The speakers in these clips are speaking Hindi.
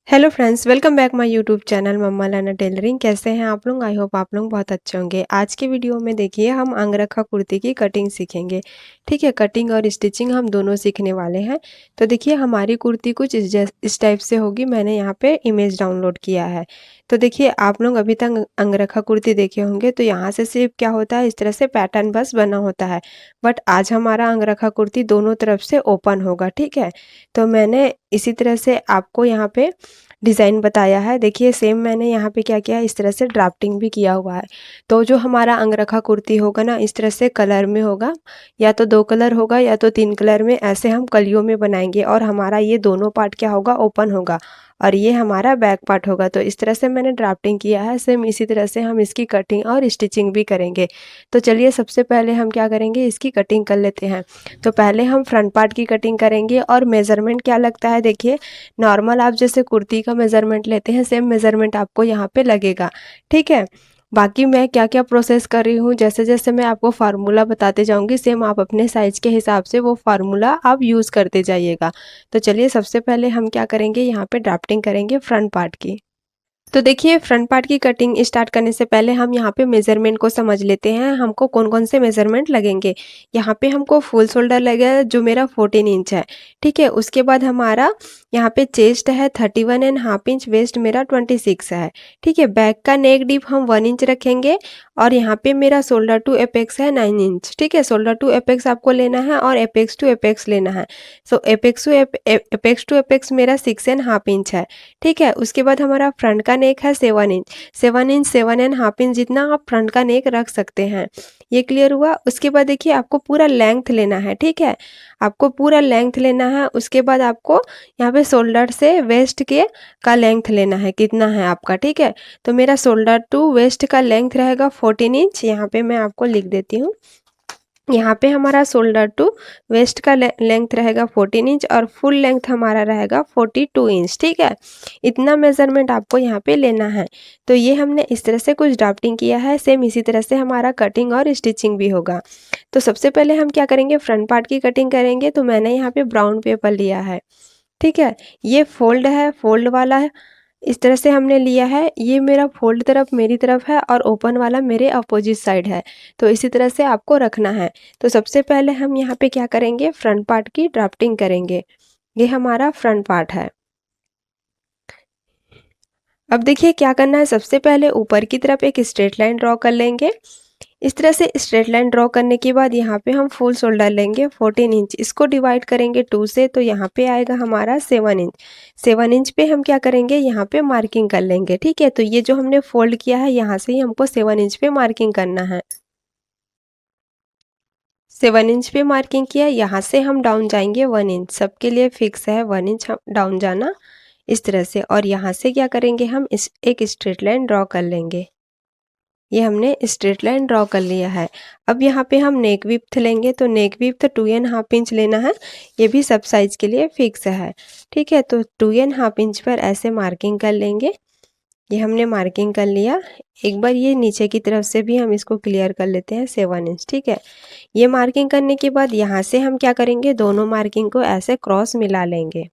Hello friends, welcome back my YouTube channel mumma learner tailoring. कैसे हैं आप लोग? आई होप आप लोग बहुत अच्छे होंगे। आज के वीडियो में देखिए हम अंगरखा कुर्ती की कटिंग सीखेंगे। ठीक है, कटिंग और स्टिचिंग हम दोनों सीखने वाले हैं। तो देखिए हमारी कुर्ती कुछ इस टाइप से होगी। मैंने यहाँ पे इमेज डाउनलोड किया है। तो देखिए आप लोग अभी तक अंगरखा कुर्ती देखे होंगे, तो यहाँ से सिर्फ क्या होता है, इस तरह से पैटर्न बस बना होता है। बट आज हमारा अंगरखा कुर्ती दोनों तरफ से ओपन होगा। ठीक है, तो मैंने इसी तरह से आपको यहाँ पे डिज़ाइन बताया है। देखिए सेम मैंने यहाँ पे क्या किया है, इस तरह से ड्राफ्टिंग भी किया हुआ है। तो जो हमारा अंगरखा कुर्ती होगा ना, इस तरह से कलर में होगा, या तो 2 कलर होगा या तो 3 कलर में, ऐसे हम कलियों में बनाएंगे। और हमारा ये दोनों पार्ट क्या होगा, ओपन होगा, और ये हमारा बैक पार्ट होगा। तो इस तरह से मैंने ड्राफ्टिंग किया है। सेम इसी तरह से हम इसकी कटिंग और स्टिचिंग भी करेंगे। तो चलिए सबसे पहले हम क्या करेंगे, इसकी कटिंग कर लेते हैं। तो पहले हम फ्रंट पार्ट की कटिंग करेंगे। और मेज़रमेंट क्या लगता है, देखिए नॉर्मल आप जैसे कुर्ती का मेज़रमेंट लेते हैं, सेम मेज़रमेंट आपको यहाँ पे लगेगा। ठीक है, बाकी मैं क्या क्या प्रोसेस कर रही हूँ, जैसे जैसे मैं आपको फार्मूला बताते जाऊँगी, सेम आप अपने साइज़ के हिसाब से वो फार्मूला आप यूज़ करते जाइएगा। तो चलिए सबसे पहले हम क्या करेंगे, यहाँ पे ड्राफ्टिंग करेंगे फ्रंट पार्ट की। तो देखिए फ्रंट पार्ट की कटिंग स्टार्ट करने से पहले हम यहाँ पे मेज़रमेंट को समझ लेते हैं, हमको कौन कौन से मेज़रमेंट लगेंगे। यहाँ पे हमको फुल शोल्डर लगेगा जो मेरा 14 इंच है। ठीक है, उसके बाद हमारा यहाँ पे चेस्ट है 31.5 इंच, वेस्ट मेरा 26 है। ठीक है, बैक का नेक डीप हम 1 इंच रखेंगे। और यहाँ पे मेरा शोल्डर टू एपेक्स है 9 इंच। ठीक है, शोल्डर टू एपेक्स आपको लेना है और एपेक्स टू एपेक्स लेना है। सो एपेक्स टू एपेक्स मेरा 6.5 इंच है। ठीक है, उसके बाद हमारा फ्रंट का नेक है 7 इंच। 7.5 इंच जितना आप फ्रंट का नेक रख सकते हैं। ये क्लियर हुआ। उसके बाद देखिए आपको पूरा लेंथ लेना है। ठीक है, आपको पूरा लेंथ लेना है। उसके बाद आपको यहाँ पे शोल्डर से वेस्ट के का लेंथ लेना है, कितना है आपका। ठीक है, तो मेरा शोल्डर टू वेस्ट का लेंथ रहेगा 14 इंच। यहाँ पे मैं आपको लिख देती हूँ। यहाँ पे हमारा शोल्डर टू वेस्ट का लेंथ रहेगा 14 इंच और फुल लेंथ हमारा रहेगा 42 इंच। ठीक है, इतना मेज़रमेंट आपको यहाँ पे लेना है। तो ये हमने इस तरह से कुछ ड्राफ्टिंग किया है। सेम इसी तरह से हमारा कटिंग और स्टिचिंग भी होगा। तो सबसे पहले हम क्या करेंगे, फ्रंट पार्ट की कटिंग करेंगे। तो मैंने यहाँ पे ब्राउन पेपर लिया है। ठीक है, ये फोल्ड है, फोल्ड वाला है, इस तरह से हमने लिया है। ये मेरा फोल्ड तरफ मेरी तरफ है और ओपन वाला मेरे अपोजिट साइड है। तो इसी तरह से आपको रखना है। तो सबसे पहले हम यहाँ पे क्या करेंगे, फ्रंट पार्ट की ड्राफ्टिंग करेंगे। ये हमारा फ्रंट पार्ट है। अब देखिए क्या करना है, सबसे पहले ऊपर की तरफ एक स्ट्रेट लाइन ड्रॉ कर लेंगे। इस तरह से स्ट्रेट लाइन ड्रॉ करने के बाद यहाँ पे हम फुल शोल्डर लेंगे 14 इंच। इसको डिवाइड करेंगे 2 से, तो यहाँ पे आएगा हमारा 7 इंच। 7 इंच पे हम क्या करेंगे, यहाँ पे मार्किंग कर लेंगे। ठीक है, तो ये जो हमने फोल्ड किया है, यहाँ से ही हमको 7 इंच पे मार्किंग करना है। 7 इंच पे मार्किंग किया, यहाँ से हम डाउन जाएंगे 1 इंच। सबके लिए फिक्स है 1 इंच डाउन जाना, इस तरह से। और यहाँ से क्या करेंगे, हम एक स्ट्रेट लाइन ड्रॉ कर लेंगे। ये हमने स्ट्रेट लाइन ड्रॉ कर लिया है। अब यहाँ पे हम नेक विड्थ लेंगे। तो नेक विड्थ 2.5 इंच लेना है। ये भी सब साइज के लिए फिक्स है। ठीक है, तो 2.5 इंच पर ऐसे मार्किंग कर लेंगे। ये हमने मार्किंग कर लिया। एक बार ये नीचे की तरफ से भी हम इसको क्लियर कर लेते हैं 7 इंच। ठीक है, ये मार्किंग करने के बाद यहाँ से हम क्या करेंगे, दोनों मार्किंग को ऐसे क्रॉस मिला लेंगे।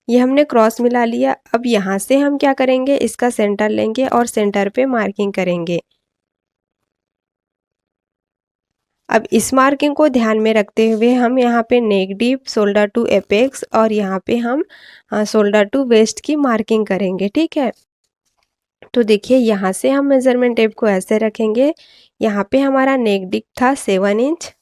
ये हमने क्रॉस मिला लिया। अब यहाँ से हम क्या करेंगे, इसका सेंटर लेंगे और सेंटर पे मार्किंग करेंगे। अब इस मार्किंग को ध्यान में रखते हुए हम यहाँ पे नेक डीप, शोल्डर टू एपेक्स और यहाँ पे हम शोल्डर टू वेस्ट की मार्किंग करेंगे। ठीक है, तो देखिए यहाँ से हम मेजरमेंट टेप को ऐसे रखेंगे। यहाँ पे हमारा नेक डीप था 7 इंच,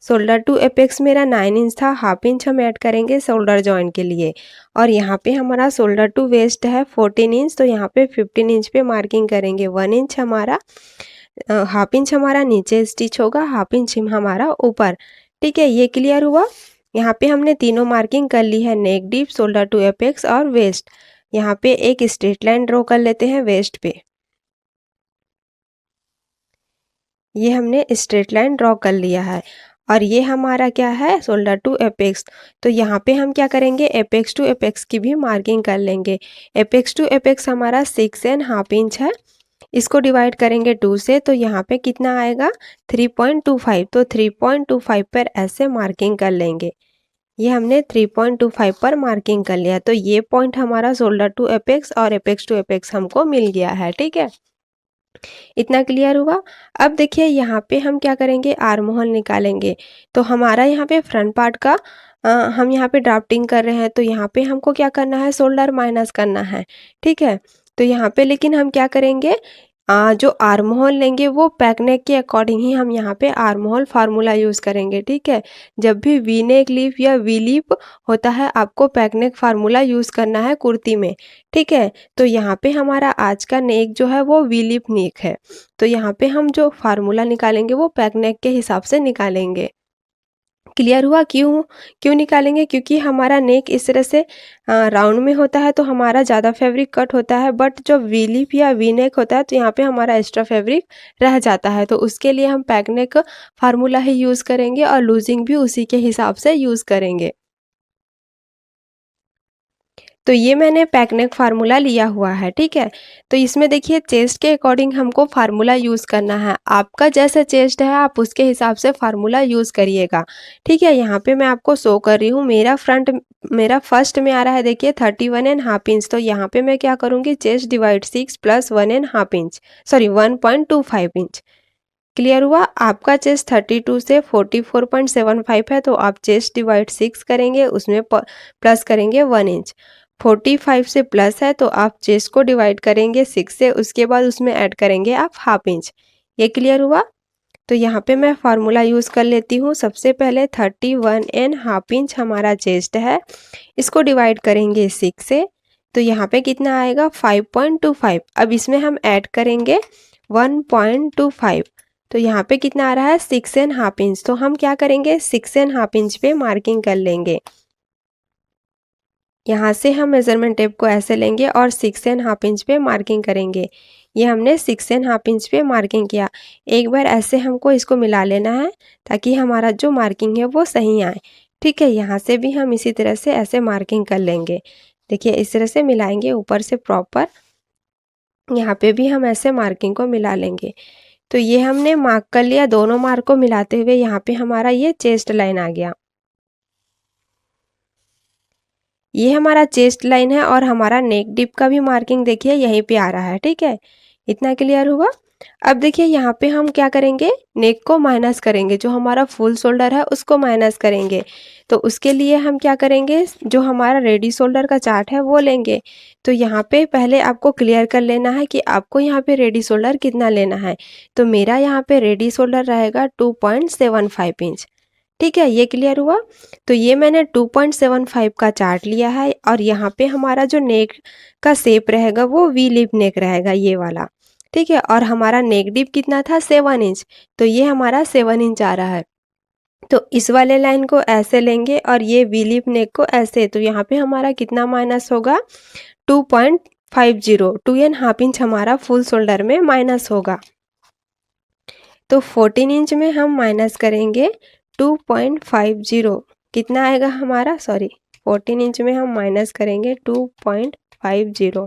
शोल्डर टू एपेक्स मेरा 9 इंच था, हाफ इंच हम ऐड करेंगे शोल्डर जॉइंट के लिए। और यहाँ पे हमारा शोल्डर टू वेस्ट है 14 इंच, तो यहाँ पे 15 इंच पे मार्किंग करेंगे। 1 इंच हमारा हाफ इंच हमारा नीचे स्टिच होगा, हाफ इंच हमारा ऊपर। ठीक है, ये क्लियर हुआ। यहाँ पे हमने तीनों मार्किंग कर ली है, नेक डीप, शोल्डर टू एपेक्स और वेस्ट। यहाँ पे एक स्ट्रेट लाइन ड्रॉ कर लेते हैं वेस्ट पे। ये हमने स्ट्रेट लाइन ड्रॉ कर लिया है। और ये हमारा क्या है, शोल्डर टू एपेक्स। तो यहाँ पे हम क्या करेंगे, एपेक्स टू एपेक्स की भी मार्किंग कर लेंगे। एपेक्स टू एपेक्स हमारा 6.5 इंच है। इसको डिवाइड करेंगे 2 से, तो यहाँ पे कितना आएगा, 3.25। तो 3.25 पर ऐसे मार्किंग कर लेंगे। ये हमने 3.25 पर मार्किंग कर लिया। तो ये पॉइंट हमारा शोल्डर टू एपेक्स और एपेक्स टू एपेक्स हमको मिल गया है। ठीक है, इतना क्लियर हुआ। अब देखिए यहाँ पे हम क्या करेंगे, आर्म होल निकालेंगे। तो हमारा यहाँ पे फ्रंट पार्ट का हम यहाँ पे ड्राफ्टिंग कर रहे हैं, तो यहाँ पे हमको क्या करना है, शोल्डर माइनस करना है। ठीक है, तो यहाँ पे लेकिन हम क्या करेंगे, जो आर्म होल लेंगे वो बैक नेक के अकॉर्डिंग ही हम यहाँ पे आर्म होल फार्मूला यूज़ करेंगे। ठीक है, जब भी वी नेक लीफ या वी लीप होता है आपको बैक नेक फार्मूला यूज़ करना है कुर्ती में। ठीक है, तो यहाँ पे हमारा आज का नेक जो है वो वी लीप नेक है। तो यहाँ पे हम जो फार्मूला निकालेंगे वो बैक नेक के हिसाब से निकालेंगे। क्लियर हुआ? क्यों क्यों निकालेंगे, क्योंकि हमारा नेक इस तरह से राउंड में होता है तो हमारा ज़्यादा फैब्रिक कट होता है, बट जो वी लीफ या वी नेक होता है तो यहाँ पे हमारा एक्स्ट्रा फैब्रिक रह जाता है। तो उसके लिए हम बैक नेक फार्मूला ही यूज़ करेंगे और लूजिंग भी उसी के हिसाब से यूज़ करेंगे। तो ये मैंने बैक नेक फार्मूला लिया हुआ है। ठीक है, तो इसमें देखिए चेस्ट के अकॉर्डिंग हमको फार्मूला यूज़ करना है। आपका जैसा चेस्ट है आप उसके हिसाब से फार्मूला यूज़ करिएगा। ठीक है, यहाँ पे मैं आपको शो कर रही हूँ। मेरा फर्स्ट में आ रहा है देखिए 31.5 इंच। तो यहाँ पे मैं क्या करूँगी, chest divide 6 plus 1.5 inch, sorry 1.25 inch. Clear हुआ? आपका चेस्ट 32 से 44.75 है, तो आप चेस्ट डिवाइड 6 करेंगे, उसमें प्लस करेंगे 1 इंच। 45 से प्लस है तो आप चेस्ट को डिवाइड करेंगे 6 से, उसके बाद उसमें ऐड करेंगे आप हाफ इंच। ये क्लियर हुआ? तो यहाँ पे मैं फार्मूला यूज़ कर लेती हूँ। सबसे पहले 31.5 इंच हमारा चेस्ट है, इसको डिवाइड करेंगे 6 से, तो यहाँ पे कितना आएगा 5.25। अब इसमें हम ऐड करेंगे 1.25, तो यहाँ पे कितना आ रहा है 6.5 इंच। तो हम क्या करेंगे, 6.5 इंच पे मार्किंग कर लेंगे। यहाँ से हम मेज़रमेंट टेप को ऐसे लेंगे और 6.5 इंच पे मार्किंग करेंगे। ये हमने 6.5 इंच पे मार्किंग किया। एक बार ऐसे हमको इसको मिला लेना है ताकि हमारा जो मार्किंग है वो सही आए। ठीक है, यहाँ से भी हम इसी तरह से ऐसे मार्किंग कर लेंगे। देखिए इस तरह से मिलाएंगे ऊपर से प्रॉपर, यहाँ पे भी हम ऐसे मार्किंग को मिला लेंगे। तो ये हमने मार्क कर लिया। दोनों मार्क को मिलाते हुए यहाँ पे हमारा ये चेस्ट लाइन आ गया। ये हमारा चेस्ट लाइन है और हमारा नेक डिप का भी मार्किंग देखिए यहीं पे आ रहा है। ठीक है, इतना क्लियर हुआ। अब देखिए यहाँ पे हम क्या करेंगे, नेक को माइनस करेंगे, जो हमारा फुल शोल्डर है उसको माइनस करेंगे। तो उसके लिए हम क्या करेंगे, जो हमारा रेडी शोल्डर का चार्ट है वो लेंगे। तो यहाँ पे पहले आपको क्लियर कर लेना है कि आपको यहाँ पे रेडी शोल्डर कितना लेना है। तो मेरा यहाँ पे रेडी शोल्डर रहेगा 2.75 इंच। ठीक है, ये क्लियर हुआ। तो ये मैंने 2.75 का चार्ट लिया है और यहाँ पे हमारा जो नेक का शेप रहेगा वो वी लिप नेक रहेगा, ये वाला। ठीक है, और हमारा नेक डिप कितना था 7 इंच, तो ये हमारा 7 इंच आ रहा है। तो इस वाले लाइन को ऐसे लेंगे और ये वी लिप नेक को ऐसे, तो यहाँ पे हमारा कितना माइनस होगा 2.50, 2.5 इंच हमारा फुल शोल्डर में माइनस होगा। तो 14 इंच में हम माइनस करेंगे 2.50, कितना आएगा हमारा, सॉरी 14 इंच में हम माइनस करेंगे 2.50,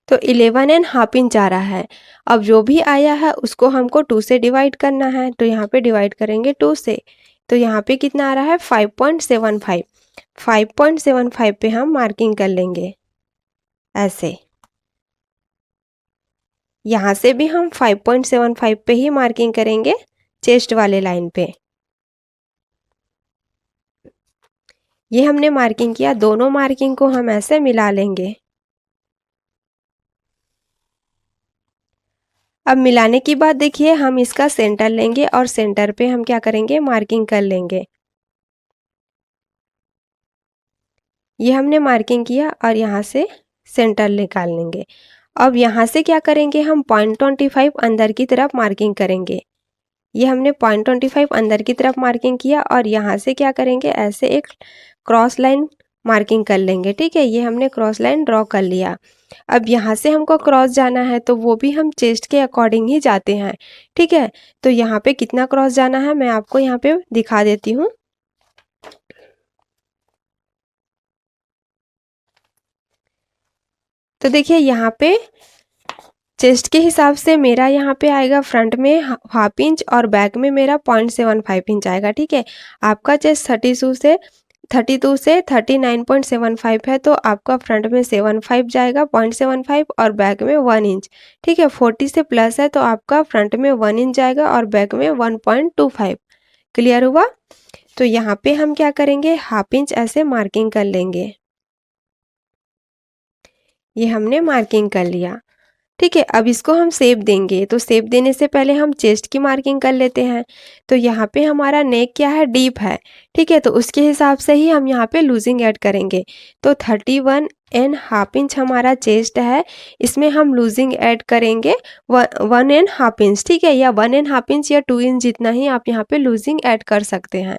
तो 11.5 इंच आ रहा है। अब जो भी आया है उसको हमको 2 से डिवाइड करना है, तो यहाँ पे डिवाइड करेंगे 2 से, तो यहाँ पे कितना आ रहा है 5.75। 5.75 पे हम मार्किंग कर लेंगे ऐसे। यहाँ से भी हम 5.75 पे ही मार्किंग करेंगे चेस्ट वाले लाइन पे। ये हमने मार्किंग किया, दोनों मार्किंग को हम ऐसे मिला लेंगे। अब मिलाने की बाद देखिए हम इसका सेंटर लेंगे और सेंटर पे हम क्या करेंगे, मार्किंग कर लेंगे। ये हमने मार्किंग किया और यहाँ से सेंटर निकाल लेंगे। अब यहाँ से क्या करेंगे, हम 0.25 अंदर की तरफ मार्किंग करेंगे। ये हमने 0.25 अंदर की तरफ मार्किंग किया और यहाँ से क्या करेंगे, ऐसे एक क्रॉस लाइन मार्किंग कर लेंगे। ठीक है, ये हमने क्रॉस लाइन ड्रॉ कर लिया। अब यहाँ से हमको क्रॉस जाना है तो वो भी हम चेस्ट के अकॉर्डिंग ही जाते हैं। ठीक है, तो यहाँ पे कितना क्रॉस जाना है मैं आपको यहाँ पे दिखा देती हूँ। तो देखिए यहाँ पे चेस्ट के हिसाब से मेरा यहाँ पे आएगा फ्रंट में हाफ इंच और बैक में मेरा 0.75 इंच आएगा। ठीक है, आपका चेस्ट 32 से 32 से 39.75 है, तो आपका फ्रंट में 75 जाएगा 0.75 और बैक में 1 इंच। ठीक है, 40 से प्लस है तो आपका फ्रंट में 1 इंच जाएगा और बैक में 1.25। क्लियर हुआ? तो यहाँ पे हम क्या करेंगे, हाफ इंच ऐसे मार्किंग कर लेंगे। ये हमने मार्किंग कर लिया। ठीक है, अब इसको हम शेप देंगे, तो शेप देने से पहले हम चेस्ट की मार्किंग कर लेते हैं। तो यहाँ पे हमारा नेक क्या है, डीप है। ठीक है, तो उसके हिसाब से ही हम यहाँ पे लूजिंग ऐड करेंगे। तो 31.5 इंच हमारा चेस्ट है, इसमें हम लूजिंग ऐड करेंगे 1.5 इंच। ठीक है, या 1.5 इंच या 2 इंच जितना ही आप यहाँ पे लूजिंग ऐड कर सकते हैं।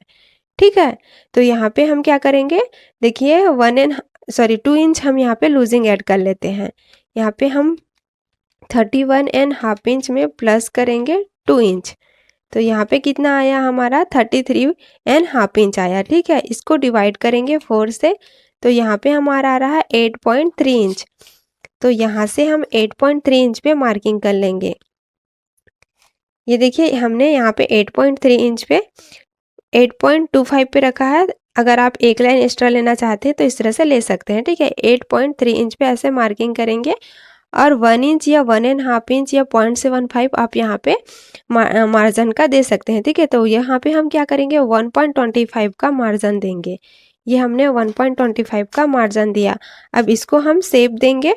ठीक है, तो यहाँ पे हम क्या करेंगे, देखिए 2 इंच हम यहाँ पे लूजिंग ऐड कर लेते हैं। यहाँ पे हम 31.5 इंच में प्लस करेंगे 2 इंच, तो यहाँ पे कितना आया हमारा 33.5 इंच आया। ठीक है, इसको डिवाइड करेंगे 4 से, तो यहाँ पे हमारा आ रहा है 8.3 इंच। तो यहाँ से हम 8.3 इंच पे मार्किंग कर लेंगे। ये देखिए हमने यहाँ पे 8.3 इंच पे 8.25 पे रखा है। अगर आप एक लाइन एक्स्ट्रा लेना चाहते हैं तो इस तरह से ले सकते हैं। ठीक है, 8.3 इंच पे ऐसे मार्किंग करेंगे और 1 इंच या 1.5 इंच या 0.75 आप यहाँ पे मार्जिन का दे सकते हैं। ठीक है, तो यहाँ पे हम क्या करेंगे, 1.25 का मार्जिन देंगे। ये हमने 1.25 का मार्जिन दिया। अब इसको हम शेप देंगे।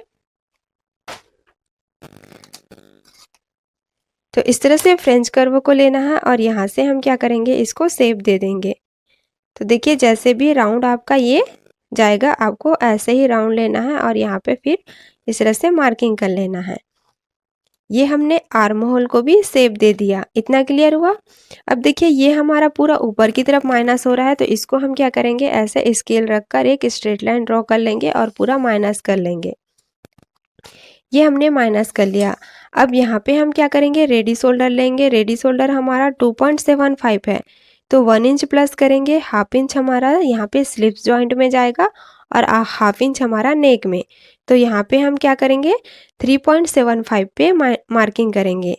तो इस तरह से फ्रेंच कर्व को लेना है और यहाँ से हम क्या करेंगे, इसको शेप दे देंगे। तो देखिए जैसे भी राउंड आपका ये जाएगा, आपको ऐसे ही राउंड लेना है और यहाँ पे फिर इस तरह से मार्किंग कर लेना है। ये हमने आर्म होल को भी शेप दे दिया। इतना क्लियर हुआ? अब देखिए ये हमारा पूरा ऊपर की तरफ माइनस हो रहा है, तो इसको हम क्या करेंगे, ऐसे स्केल रखकर एक स्ट्रेट लाइन ड्रॉ कर लेंगे और पूरा माइनस कर लेंगे। ये हमने माइनस कर लिया। अब यहाँ पे हम क्या करेंगे, रेडी शोल्डर लेंगे। रेडी शोल्डर हमारा 2.75 है, तो 1 इंच प्लस करेंगे। हाफ इंच हमारा यहाँ पे स्लिप्स जॉइंट में जाएगा और हाफ इंच हमारा नेक में। तो यहाँ पे हम क्या करेंगे, 3.75 पे मार्किंग करेंगे।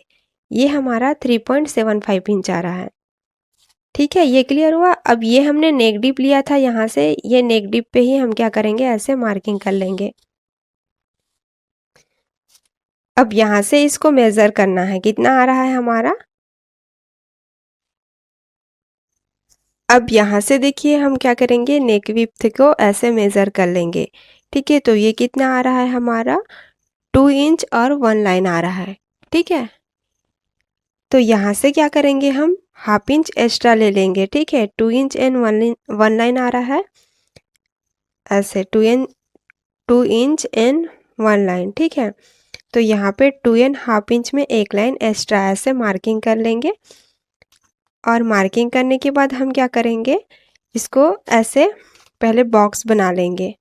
ये हमारा 3.75 इंच आ रहा है। ठीक है, ये क्लियर हुआ? अब ये हमने नेक डिप लिया था यहाँ से, ये नेक डिप पे ही हम क्या करेंगे, ऐसे मार्किंग कर लेंगे। अब यहाँ से इसको मेज़र करना है, कितना आ रहा है हमारा। अब यहाँ से देखिए हम क्या करेंगे, नेक विड्थ को ऐसे मेज़र कर लेंगे। ठीक है, तो ये कितना आ रहा है हमारा, 2 इंच और 1 लाइन आ रहा है। ठीक है, तो यहाँ से क्या करेंगे, हम हाफ इंच एक्स्ट्रा ले लेंगे। ठीक है, 2 इंच एंड 1 लाइन आ रहा है, ऐसे 2 इंच एंड 1 लाइन। ठीक है, तो यहाँ पे 2.5 इंच में एक लाइन एक्स्ट्रा ऐसे मार्किंग कर लेंगे। और मार्किंग करने के बाद हम क्या करेंगे, इसको ऐसे पहले बॉक्स बना लेंगे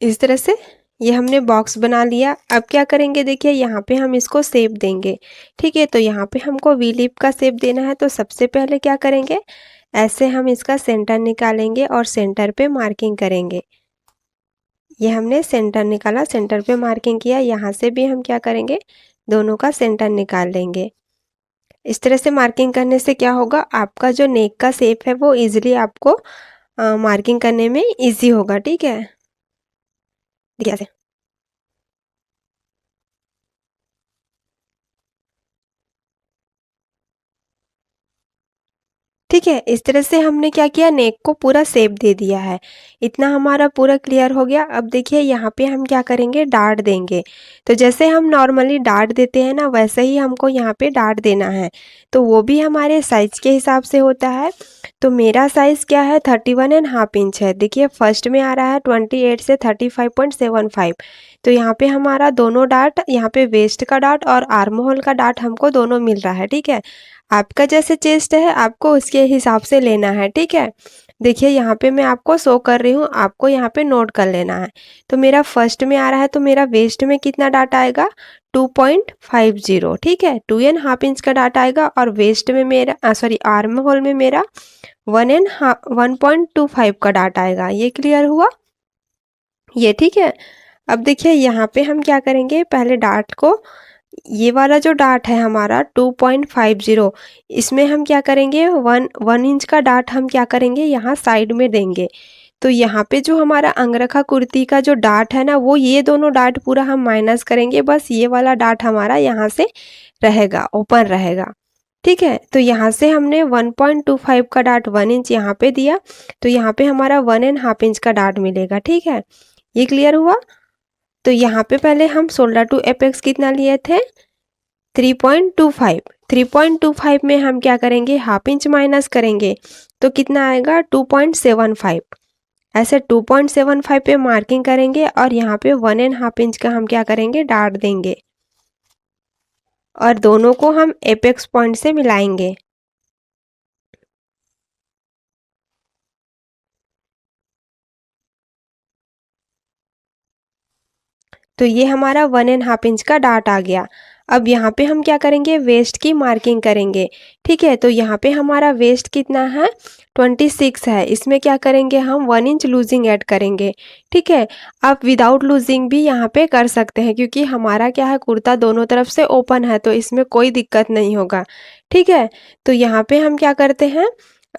इस तरह से। ये हमने बॉक्स बना लिया। अब क्या करेंगे, देखिए यहाँ पे हम इसको शेप देंगे। ठीक है, तो यहाँ पे हमको वी लिप का शेप देना है। तो सबसे पहले क्या करेंगे, ऐसे हम इसका सेंटर निकालेंगे और सेंटर पे मार्किंग करेंगे। ये हमने सेंटर निकाला, सेंटर पे मार्किंग किया। यहाँ से भी हम क्या करेंगे, दोनों का सेंटर निकाल लेंगे। इस तरह से मार्किंग करने से क्या होगा, आपका जो नेक का शेप है वो इजीली आपको मार्किंग करने में इजी होगा। ठीक है, देखिए ऐसे। ठीक है, इस तरह से हमने क्या किया, नेक को पूरा शेप दे दिया है। इतना हमारा पूरा क्लियर हो गया। अब देखिए यहाँ पे हम क्या करेंगे, डार्ट देंगे। तो जैसे हम नॉर्मली डार्ट देते हैं ना, वैसे ही हमको यहाँ पे डार्ट देना है। तो वो भी हमारे साइज के हिसाब से होता है। तो मेरा साइज़ क्या है, 31.5 इंच है। देखिए फर्स्ट में आ रहा है 28 से 35.75। तो यहाँ पे हमारा दोनों डार्ट, यहाँ पे वेस्ट का डार्ट और आर्म होल का डार्ट हमको दोनों मिल रहा है। ठीक है, आपका जैसे चेस्ट है आपको उसके हिसाब से लेना है। ठीक है, देखिए यहाँ पे मैं आपको शो कर रही हूँ, आपको यहाँ पे नोट कर लेना है। तो मेरा फर्स्ट में आ रहा है, तो मेरा वेस्ट में कितना डाटा आएगा, 2.50। ठीक है, 2.5 इंच का डाटा आएगा और वेस्ट में मेरा आर्म होल में मेरा 1.25 का डाटा आएगा। ये क्लियर हुआ ये? ठीक है, अब देखिए यहाँ पे हम क्या करेंगे, पहले डार्ट को ये वाला जो डार्ट है हमारा 2.50, इसमें हम क्या करेंगे, 1 इंच का डार्ट हम क्या करेंगे यहाँ साइड में देंगे। तो यहाँ पे जो हमारा अंगरखा कुर्ती का जो डार्ट है ना, वो ये दोनों डार्ट पूरा हम माइनस करेंगे, बस ये वाला डार्ट हमारा यहाँ से रहेगा, ओपन रहेगा। ठीक है, तो यहाँ से हमने 1.25 का डार्ट 1 इंच यहाँ पे दिया, तो यहाँ पे हमारा 1.5 इंच का डार्ट मिलेगा। ठीक है, ये क्लियर हुआ। तो यहाँ पे पहले हम शोल्डर टू एपेक्स कितना लिए थे, 3.25। 3.25 में हम क्या करेंगे, हाफ इंच माइनस करेंगे, तो कितना आएगा 2.75। ऐसे 2.75 पे मार्किंग करेंगे और यहाँ पे 1.5 इंच का हम क्या करेंगे, डार्ट देंगे और दोनों को हम एपेक्स पॉइंट से मिलाएंगे। तो ये हमारा 1.5 इंच का डार्ट आ गया। अब यहाँ पे हम क्या करेंगे, वेस्ट की मार्किंग करेंगे। ठीक है, तो यहाँ पे हमारा वेस्ट कितना है, 26 है। इसमें क्या करेंगे, हम 1 इंच लूजिंग ऐड करेंगे। ठीक है, आप विदाउट लूजिंग भी यहाँ पे कर सकते हैं, क्योंकि हमारा क्या है, कुर्ता दोनों तरफ से ओपन है, तो इसमें कोई दिक्कत नहीं होगा। ठीक है, तो यहाँ पे हम क्या करते हैं,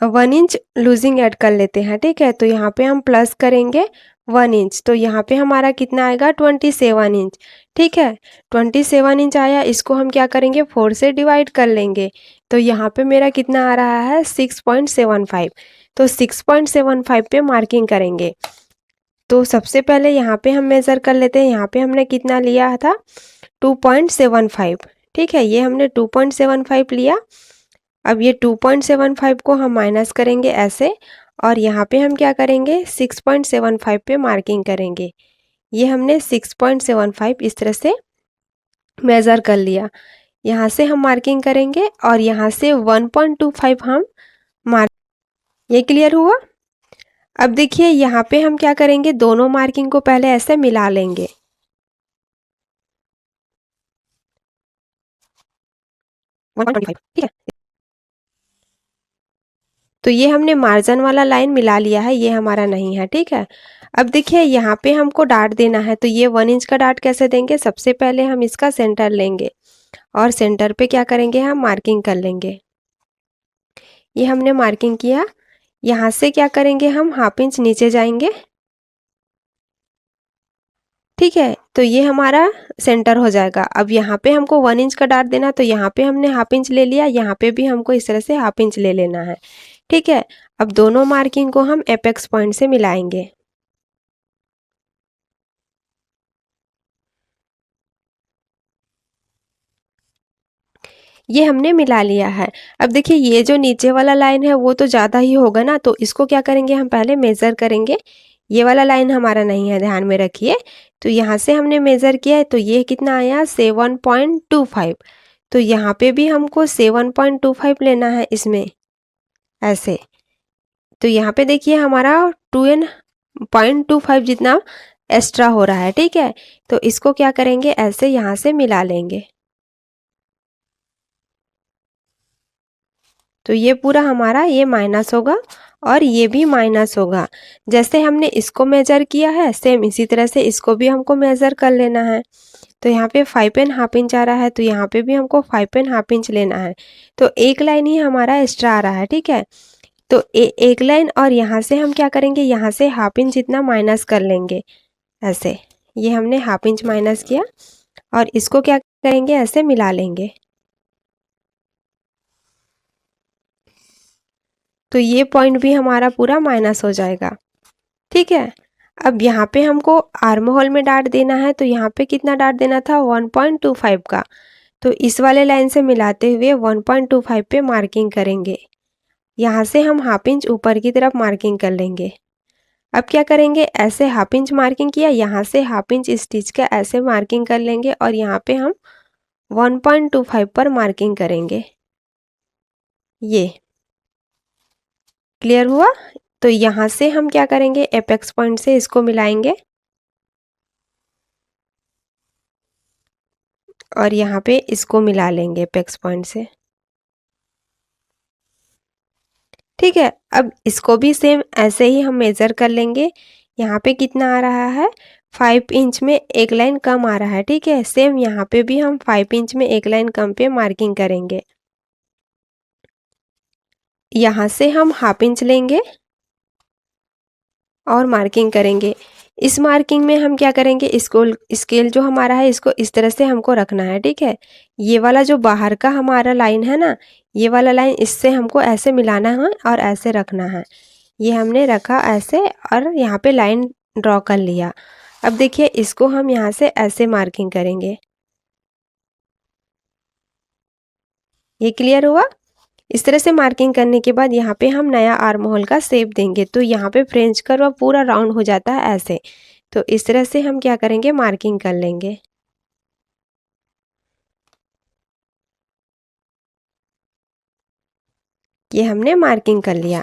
1 इंच लूजिंग ऐड कर लेते हैं। ठीक है, तो यहाँ पे हम प्लस करेंगे 1 इंच, तो यहाँ पे हमारा कितना आएगा, 27 इंच। ठीक है, 27 इंच आया, इसको हम क्या करेंगे, 4 से डिवाइड कर लेंगे। तो यहाँ पे मेरा कितना आ रहा है, 6.75। तो 6.75 पे मार्किंग करेंगे। तो सबसे पहले यहाँ पे हम मेज़र कर लेते हैं। यहाँ पे हमने कितना लिया था, 2.75। ठीक है, ये हमने 2.75 लिया। अब ये 2.75 को हम माइनस करेंगे ऐसे, और यहाँ पे हम क्या करेंगे, 6.75 पे मार्किंग करेंगे। ये हमने 6.75 इस तरह से मेज़र कर लिया। यहाँ से हम मार्किंग करेंगे और यहाँ से 1.25 हम मार्क। ये क्लियर हुआ। अब देखिए यहाँ पे हम क्या करेंगे, दोनों मार्किंग को पहले ऐसे मिला लेंगे। 1.25, ठीक है। तो ये हमने मार्जिन वाला लाइन मिला लिया है, ये हमारा नहीं है। ठीक है, अब देखिए यहाँ पे हमको डार्ट देना है, तो ये 1 इंच का डार्ट कैसे देंगे, सबसे पहले हम इसका सेंटर लेंगे और सेंटर पे क्या करेंगे, हम मार्किंग कर लेंगे। ये हमने मार्किंग किया। यहाँ से क्या करेंगे, हम हाफ इंच नीचे जाएंगे। ठीक है, तो ये हमारा सेंटर हो जाएगा। अब यहाँ पे हमको 1 इंच का डार्ट देना, तो यहाँ पे हमने हाफ इंच ले लिया, यहाँ पे भी हमको इस तरह से हाफ इंच ले लेना है। ठीक है, अब दोनों मार्किंग को हम एपेक्स पॉइंट से मिलाएंगे। ये हमने मिला लिया है। अब देखिए ये जो नीचे वाला लाइन है वो तो ज़्यादा ही होगा ना, तो इसको क्या करेंगे, हम पहले मेज़र करेंगे। ये वाला लाइन हमारा नहीं है, ध्यान में रखिए। तो यहाँ से हमने मेज़र किया है, तो ये कितना आया, 7.25। तो यहाँ पे भी हमको 7.25 लेना है इसमें, ऐसे। तो यहाँ पे देखिए हमारा 2.25 जितना एक्स्ट्रा हो रहा है। ठीक है, तो इसको क्या करेंगे, ऐसे यहाँ से मिला लेंगे। तो ये पूरा हमारा ये माइनस होगा और ये भी माइनस होगा। जैसे हमने इसको मेज़र किया है, सेम इसी तरह से इसको भी हमको मेज़र कर लेना है। तो यहाँ पे 5.5 इंच आ रहा है, तो यहाँ पे भी हमको 5.5 इंच लेना है। तो एक लाइन ही हमारा एक्स्ट्रा आ रहा है। ठीक है, तो एक लाइन, और यहाँ से हम क्या करेंगे, यहाँ से हाफ इंच इतना माइनस कर लेंगे ऐसे। ये हमने हाफ इंच माइनस किया और इसको क्या करेंगे, ऐसे मिला लेंगे। तो ये पॉइंट भी हमारा पूरा माइनस हो जाएगा। ठीक है, अब यहाँ पे हमको आर्म होल में डार्ट देना है, तो यहाँ पे कितना डार्ट देना था, 1.25 का। तो इस वाले लाइन से मिलाते हुए 1.25 पे मार्किंग करेंगे। यहाँ से हम हाफ इंच ऊपर की तरफ मार्किंग कर लेंगे। अब क्या करेंगे, ऐसे हाफ इंच मार्किंग किया, यहाँ से हाफ इंच स्टिच का ऐसे मार्किंग कर लेंगे और यहाँ पे हम 1.25 पर मार्किंग करेंगे। ये क्लियर हुआ। तो यहाँ से हम क्या करेंगे, एपेक्स पॉइंट से इसको मिलाएंगे और यहाँ पे इसको मिला लेंगे एपेक्स पॉइंट से। ठीक है, अब इसको भी सेम ऐसे ही हम मेज़र कर लेंगे। यहाँ पे कितना आ रहा है, 5 इंच में एक लाइन कम आ रहा है, ठीक है। सेम यहाँ पे भी हम 5 इंच में एक लाइन कम पे मार्किंग करेंगे। यहाँ से हम हाफ इंच लेंगे और मार्किंग करेंगे। इस मार्किंग में हम क्या करेंगे, इसको स्केल जो हमारा है इसको इस तरह से हमको रखना है, ठीक है। ये वाला जो बाहर का हमारा लाइन है ना, ये वाला लाइन इससे हमको ऐसे मिलाना है और ऐसे रखना है। ये हमने रखा ऐसे और यहाँ पे लाइन ड्रॉ कर लिया। अब देखिए इसको हम यहाँ से ऐसे मार्किंग करेंगे। ये क्लियर हुआ। इस तरह से मार्किंग करने के बाद यहाँ पे हम नया आर्म होल का शेप देंगे। तो यहाँ पे फ्रेंच कर्व पूरा राउंड हो जाता है ऐसे। तो इस तरह से हम क्या करेंगे, मार्किंग कर लेंगे। ये हमने मार्किंग कर लिया।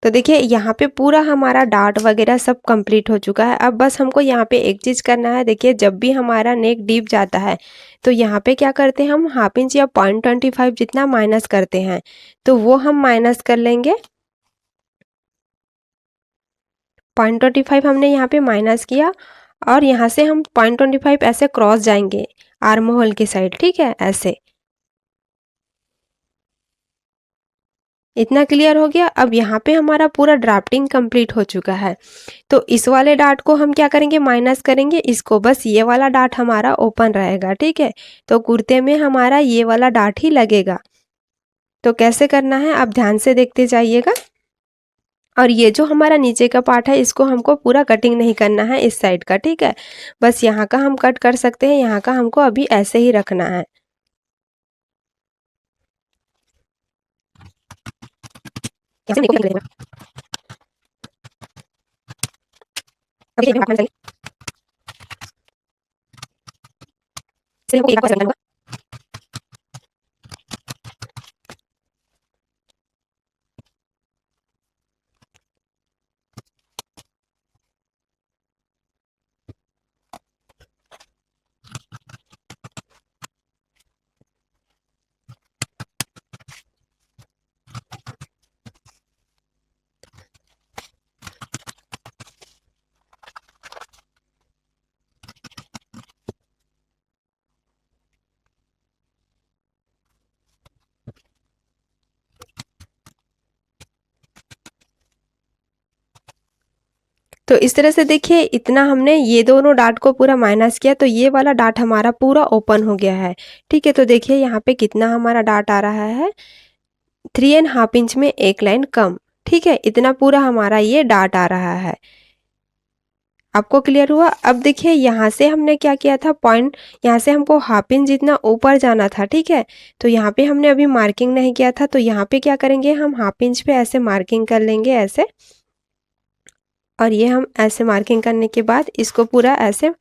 तो देखिए यहाँ पे पूरा हमारा डार्ट वगैरह सब कंप्लीट हो चुका है। अब बस हमको यहाँ पे एक चीज़ करना है। देखिए जब भी हमारा नेक डीप जाता है तो यहाँ पे क्या करते हैं, हम हाफ इंच या 0.25 जितना माइनस करते हैं। तो वो हम माइनस कर लेंगे। 0.25 हमने यहाँ पे माइनस किया और यहाँ से हम 0.25 ऐसे क्रॉस जाएंगे आर्म होल की साइड, ठीक है। ऐसे इतना क्लियर हो गया। अब यहाँ पे हमारा पूरा ड्राफ्टिंग कंप्लीट हो चुका है। तो इस वाले डार्ट को हम क्या करेंगे, माइनस करेंगे इसको। बस ये वाला डार्ट हमारा ओपन रहेगा, ठीक है। तो कुर्ते में हमारा ये वाला डार्ट ही लगेगा। तो कैसे करना है आप ध्यान से देखते जाइएगा। और ये जो हमारा नीचे का पार्ट है इसको हमको पूरा कटिंग नहीं करना है इस साइड का, ठीक है। बस यहाँ का हम कट कर सकते हैं, यहाँ का हमको अभी ऐसे ही रखना है। यहाँ से देखो क्या निकलेगा। अभी देखो हाथ में से हमको एक हाथ से करना होगा। तो इस तरह से देखिए इतना हमने ये दोनों डार्ट को पूरा माइनस किया तो ये वाला डार्ट हमारा पूरा ओपन हो गया है, ठीक है। तो देखिए यहाँ पे कितना हमारा डार्ट आ रहा है, 3.5 इंच में एक लाइन कम, ठीक है। इतना पूरा हमारा ये डार्ट आ रहा है। आपको क्लियर हुआ। अब देखिए यहाँ से हमने क्या किया था, पॉइंट यहाँ से हमको हाफ इंच जितना ऊपर जाना था, ठीक है। तो यहाँ पे हमने अभी मार्किंग नहीं किया था। तो यहाँ पे क्या करेंगे, हम हाफ इंच पे ऐसे मार्किंग कर लेंगे ऐसे। और ये हम ऐसे मार्किंग करने के बाद इसको पूरा ऐसे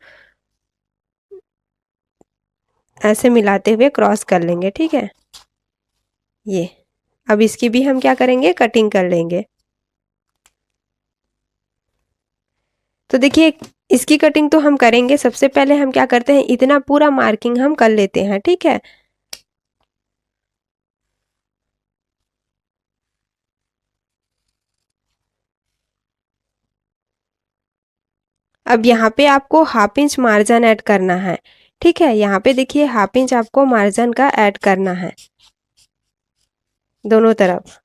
ऐसे मिलाते हुए क्रॉस कर लेंगे, ठीक है। ये अब इसकी भी हम क्या करेंगे, कटिंग कर लेंगे। तो देखिए इसकी कटिंग तो हम करेंगे। सबसे पहले हम क्या करते हैं, इतना पूरा मार्किंग हम कर लेते हैं, ठीक है। अब यहाँ पे आपको हाफ इंच मार्जिन ऐड करना है, ठीक है। यहाँ पे देखिए हाफ इंच आपको मार्जिन का ऐड करना है दोनों तरफ।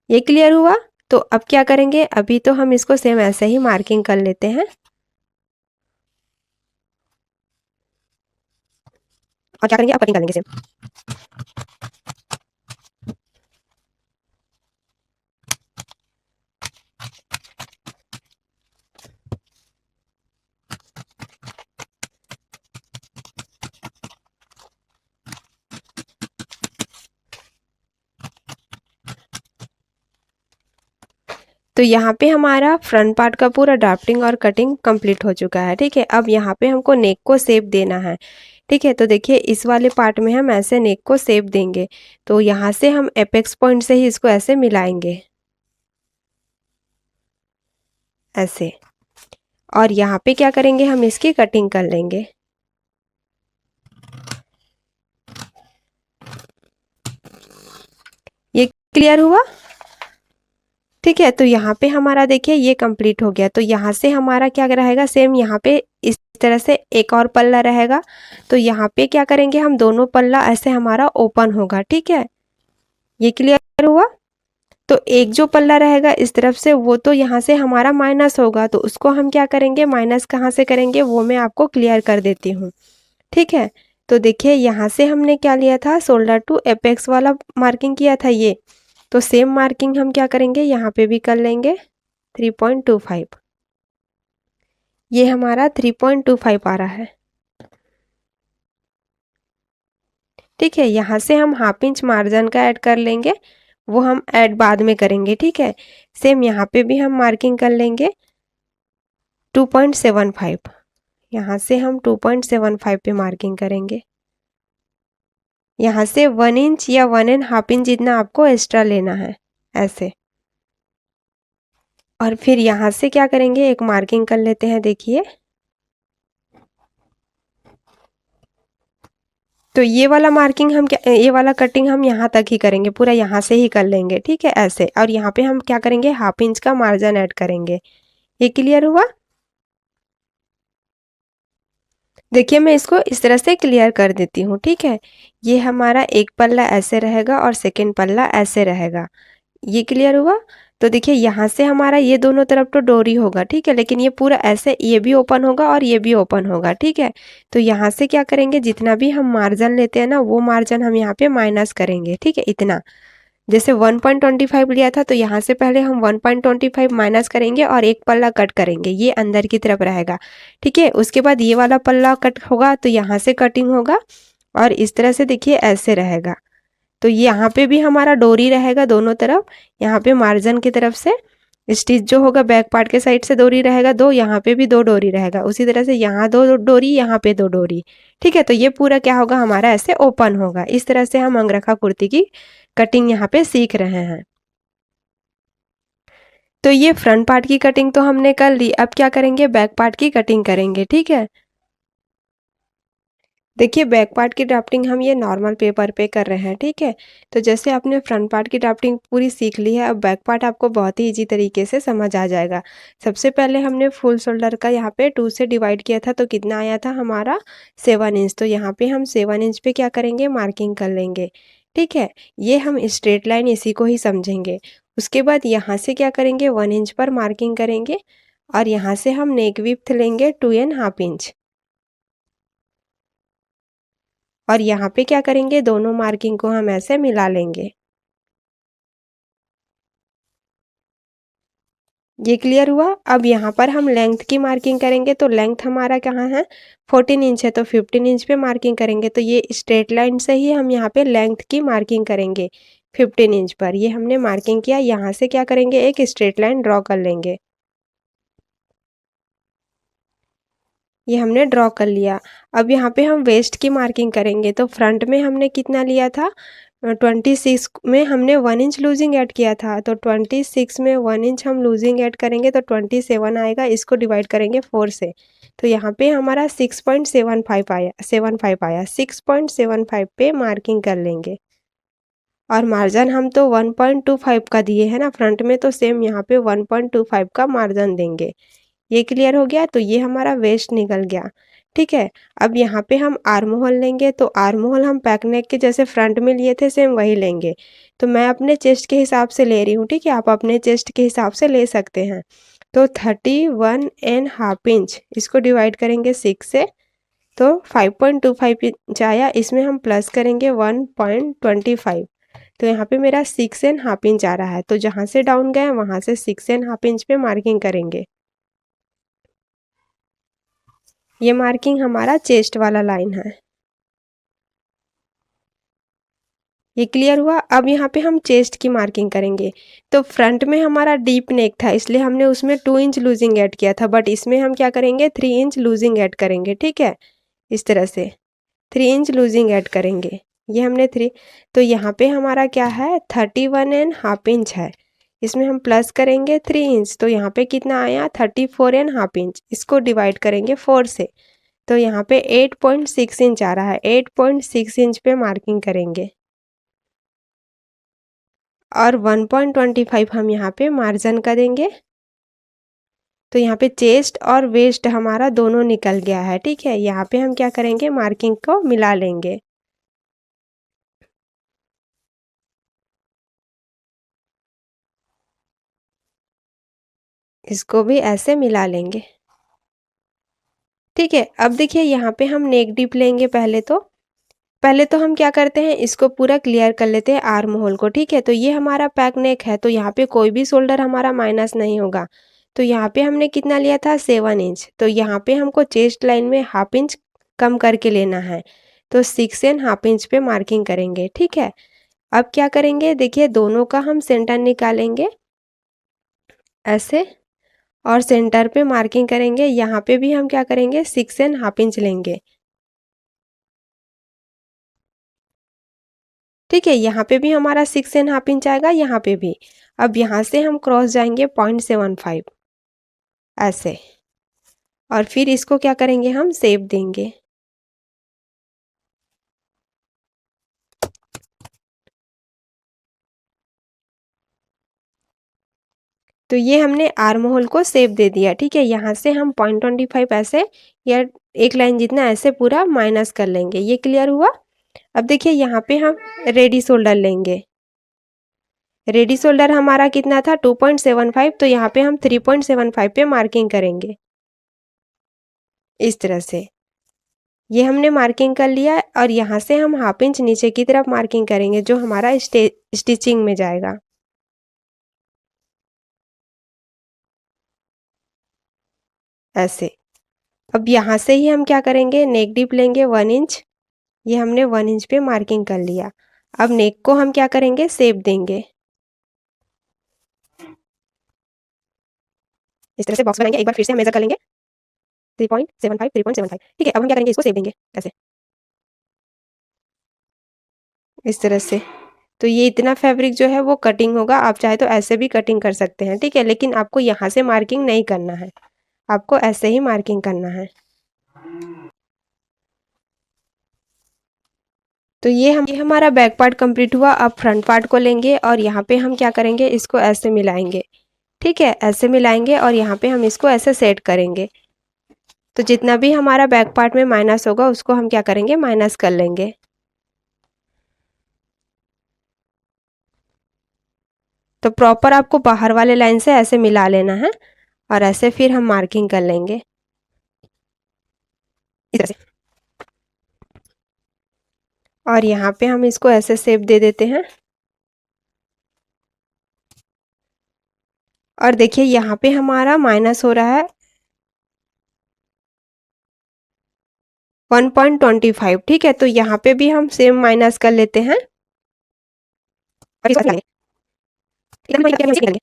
ये क्लियर हुआ। तो अब क्या करेंगे, अभी तो हम इसको सेम ऐसे ही मार्किंग कर लेते हैं और क्या करेंगे, अब कटिंग कर लेंगे सेम। तो यहाँ पे हमारा फ्रंट पार्ट का पूरा ड्राफ्टिंग और कटिंग कंप्लीट हो चुका है, ठीक है। अब यहाँ पे हमको नेक को शेप देना है, ठीक है। तो देखिए इस वाले पार्ट में हम ऐसे नेक को शेप देंगे। तो यहाँ से हम एपेक्स पॉइंट से ही इसको ऐसे मिलाएंगे ऐसे। और यहाँ पे क्या करेंगे, हम इसकी कटिंग कर लेंगे। ये क्लियर हुआ। ठीक है, तो यहाँ पे हमारा देखिए ये कंप्लीट हो गया। तो यहाँ से हमारा क्या रहेगा, सेम यहाँ पे इस तरह से एक और पल्ला रहेगा। तो यहाँ पे क्या करेंगे हम, दोनों पल्ला ऐसे हमारा ओपन होगा। ठीक है, ये क्लियर हुआ। तो एक जो पल्ला रहेगा इस तरफ से वो तो यहाँ से हमारा माइनस होगा, तो उसको हम क्या करेंगे, माइनस कहाँ से करेंगे वो मैं आपको क्लियर कर देती हूँ। ठीक है, तो देखिए यहाँ से हमने क्या लिया था, शोल्डर टू एपेक्स वाला मार्किंग किया था ये। तो सेम मार्किंग हम क्या करेंगे, यहाँ पे भी कर लेंगे 3.25। ये हमारा 3.25 आ रहा है। ठीक है, यहाँ से हम हाफ इंच मार्जिन का ऐड कर लेंगे, वो हम ऐड बाद में करेंगे। ठीक है, सेम यहाँ पे भी हम मार्किंग कर लेंगे 2.75। यहाँ से हम 2.75 पे मार्किंग करेंगे। यहाँ से 1 इंच या 1.5 इंच जितना आपको एक्स्ट्रा लेना है ऐसे। और फिर यहाँ से क्या करेंगे, एक मार्किंग कर लेते हैं। देखिए, तो ये वाला मार्किंग हम क्या, ये वाला कटिंग हम यहाँ तक ही करेंगे, पूरा यहाँ से ही कर लेंगे। ठीक है, ऐसे। और यहाँ पे हम क्या करेंगे, हाफ इंच का मार्जिन ऐड करेंगे। ये क्लियर हुआ। देखिए मैं इसको इस तरह से क्लियर कर देती हूँ। ठीक है, ये हमारा एक पल्ला ऐसे रहेगा और सेकेंड पल्ला ऐसे रहेगा। ये क्लियर हुआ। तो देखिए यहाँ से हमारा ये दोनों तरफ तो डोरी होगा। ठीक है, लेकिन ये पूरा ऐसे, ये भी ओपन होगा और ये भी ओपन होगा। ठीक है, तो यहाँ से क्या करेंगे, जितना भी हम मार्जिन लेते हैं ना, वो मार्जिन हम यहाँ पे माइनस करेंगे। ठीक है, इतना। जैसे 1.25 लिया था, तो यहाँ से पहले हम 1.25 माइनस करेंगे और एक पल्ला कट करेंगे, ये अंदर की तरफ रहेगा। ठीक है, उसके बाद ये वाला पल्ला कट होगा, तो यहाँ से कटिंग होगा और इस तरह से देखिए ऐसे रहेगा। तो यहाँ पे भी हमारा डोरी रहेगा दोनों तरफ। यहाँ पे मार्जिन की तरफ से स्टिच जो होगा बैक पार्ट के साइड से डोरी रहेगा दो, यहाँ पे भी दो डोरी रहेगा। उसी तरह से यहाँ दो डोरी, यहाँ पे दो डोरी। ठीक है, तो ये पूरा क्या होगा, हमारा ऐसे ओपन होगा। इस तरह से हम अंगरखा कुर्ती की कटिंग यहाँ पे सीख रहे हैं। तो ये फ्रंट पार्ट की कटिंग तो हमने कर ली। अब क्या करेंगे, बैक पार्ट की कटिंग करेंगे। ठीक है, देखिए बैक पार्ट की ड्राफ्टिंग हम ये नॉर्मल पेपर पे कर रहे हैं। ठीक है, तो जैसे आपने फ्रंट पार्ट की ड्राफ्टिंग पूरी सीख ली है, अब बैक पार्ट आपको बहुत ही इजी तरीके से समझ आ जाएगा। सबसे पहले हमने फुल शोल्डर का यहाँ पे 2 से डिवाइड किया था, तो कितना आया था हमारा 7 इंच। तो यहाँ पे हम 7 इंच पे क्या करेंगे, मार्किंग कर लेंगे। ठीक है, ये हम स्ट्रेट लाइन इसी को ही समझेंगे। उसके बाद यहाँ से क्या करेंगे, 1 इंच पर मार्किंग करेंगे और यहाँ से हम नेक विड्थ लेंगे 2.5 इंच। और यहाँ पे क्या करेंगे, दोनों मार्किंग को हम ऐसे मिला लेंगे। ये क्लियर हुआ। अब यहाँ पर हम लेंथ की मार्किंग करेंगे, तो लेंथ हमारा कहाँ है, 14 इंच है, तो 15 इंच पे मार्किंग करेंगे। तो ये स्ट्रेट लाइन से ही हम यहाँ पे लेंथ की मार्किंग करेंगे 15 इंच पर। ये हमने मार्किंग किया, यहाँ से क्या करेंगे, एक स्ट्रेट लाइन ड्रॉ कर लेंगे। ये हमने ड्रॉ कर लिया। अब यहाँ पे हम वेस्ट की मार्किंग करेंगे। तो फ्रंट में हमने कितना लिया था, 26 में हमने 1 इंच लूजिंग ऐड किया था। तो 26 में 1 इंच हम लूजिंग ऐड करेंगे तो 27 आएगा। इसको डिवाइड करेंगे 4 से, तो यहाँ पे हमारा 6.75 आया, 6.75 पे मार्किंग कर लेंगे। और मार्जिन हम तो 1.25 का दिए हैं ना फ्रंट में, तो सेम यहाँ पे 1.25 का मार्जिन देंगे। ये क्लियर हो गया। तो ये हमारा वेस्ट निकल गया। ठीक है, अब यहाँ पे हम आर्म होल लेंगे। तो आर्म होल हम पैक नेक के जैसे फ्रंट में लिए थे, सेम वही लेंगे। तो मैं अपने चेस्ट के हिसाब से ले रही हूँ। ठीक है, आप अपने चेस्ट के हिसाब से ले सकते हैं। तो 31.5 इंच, इसको डिवाइड करेंगे 6 से, तो 5.25 इंच आया। इसमें हम प्लस करेंगे 1.25। तो यहाँ पे मेरा 6.5 इंच आ रहा है। तो जहाँ से डाउन गए वहाँ से 6.5 इंच पे मार्किंग करेंगे। ये मार्किंग हमारा चेस्ट वाला लाइन है। ये क्लियर हुआ। अब यहाँ पे हम चेस्ट की मार्किंग करेंगे। तो फ्रंट में हमारा डीप नेक था, इसलिए हमने उसमें 2 इंच लूजिंग ऐड किया था, बट इसमें हम क्या करेंगे, 3 इंच लूजिंग ऐड करेंगे। ठीक है, इस तरह से 3 इंच लूजिंग ऐड करेंगे। ये हमने 3, तो यहाँ पे हमारा क्या है, 31.5 इंच है। इसमें हम प्लस करेंगे 3 इंच, तो यहाँ पे कितना आया, 34.5 इंच। इसको डिवाइड करेंगे 4 से, तो यहाँ पे 8.6 इंच आ रहा है। 8.6 इंच पे मार्किंग करेंगे। और 1.25 हम यहाँ पे मार्जिन का देंगे। तो यहाँ पे चेस्ट और वेस्ट हमारा दोनों निकल गया है। ठीक है, यहाँ पे हम क्या करेंगे, मार्किंग को मिला लेंगे। इसको भी ऐसे मिला लेंगे। ठीक है, अब देखिए यहाँ पे हम नेक डीप लेंगे। पहले तो हम क्या करते हैं, इसको पूरा क्लियर कर लेते हैं आर्म होल को। ठीक है, तो ये हमारा पैक नेक है, तो यहाँ पे कोई भी शोल्डर हमारा माइनस नहीं होगा। तो यहाँ पे हमने कितना लिया था, 7 इंच। तो यहाँ पे हमको चेस्ट लाइन में हाफ इंच कम करके लेना है, तो 6.5 इंच पे मार्किंग करेंगे। ठीक है, अब क्या करेंगे, देखिए दोनों का हम सेंटर निकालेंगे ऐसे, और सेंटर पे मार्किंग करेंगे। यहाँ पे भी हम क्या करेंगे, 6.5 इंच लेंगे। ठीक है, यहाँ पे भी हमारा 6.5 इंच आएगा, यहाँ पे भी। अब यहाँ से हम क्रॉस जाएंगे 0.75 ऐसे, और फिर इसको क्या करेंगे, हम शेप देंगे। तो ये हमने आर्म होल को शेप दे दिया। ठीक है, यहाँ से हम 0.25 ऐसे या एक लाइन जितना ऐसे पूरा माइनस कर लेंगे। ये क्लियर हुआ। अब देखिए यहाँ पे हम रेडी शोल्डर लेंगे। रेडी शोल्डर हमारा कितना था, 2.75। तो यहाँ पे हम 3.75 पे मार्किंग करेंगे इस तरह से। ये हमने मार्किंग कर लिया, और यहाँ से हम हाफ इंच नीचे की तरफ मार्किंग करेंगे, जो हमारा स्टिचिंग में जाएगा ऐसे। अब यहाँ से ही हम क्या करेंगे, नेक डीप लेंगे 1 इंच। ये हमने 1 इंच पे मार्किंग कर लिया। अब नेक को हम क्या करेंगे, शेप देंगे। इस तरह से बॉक्स बनाएंगे। एक बार फिर से हम मेजर कर लेंगे, 3.75 3.75। ठीक है, अब हम क्या करेंगे, इसको शेप देंगे ऐसे, इस तरह से। तो ये इतना फैब्रिक जो है वो कटिंग होगा। आप चाहे तो ऐसे भी कटिंग कर सकते हैं। ठीक है, लेकिन आपको यहाँ से मार्किंग नहीं करना है, आपको ऐसे ही मार्किंग करना है। तो ये हमारा बैक पार्ट कंप्लीट हुआ। अब फ्रंट पार्ट को लेंगे, और यहाँ पे हम क्या करेंगे, इसको ऐसे मिलाएंगे। ठीक है, ऐसे मिलाएंगे, और यहाँ पे हम इसको ऐसे सेट करेंगे। तो जितना भी हमारा बैक पार्ट में माइनस होगा, उसको हम क्या करेंगे, माइनस कर लेंगे। तो प्रॉपर आपको बाहर वाले लाइन से ऐसे मिला लेना है, और ऐसे फिर हम मार्किंग कर लेंगे इस तरह से। और यहाँ पे हम इसको ऐसे शेप दे देते हैं। और देखिए यहाँ पे हमारा माइनस हो रहा है 1.25। ठीक है, तो यहाँ पे भी हम सेम माइनस कर लेते हैं। और इसको ऐसे लगाएंगे।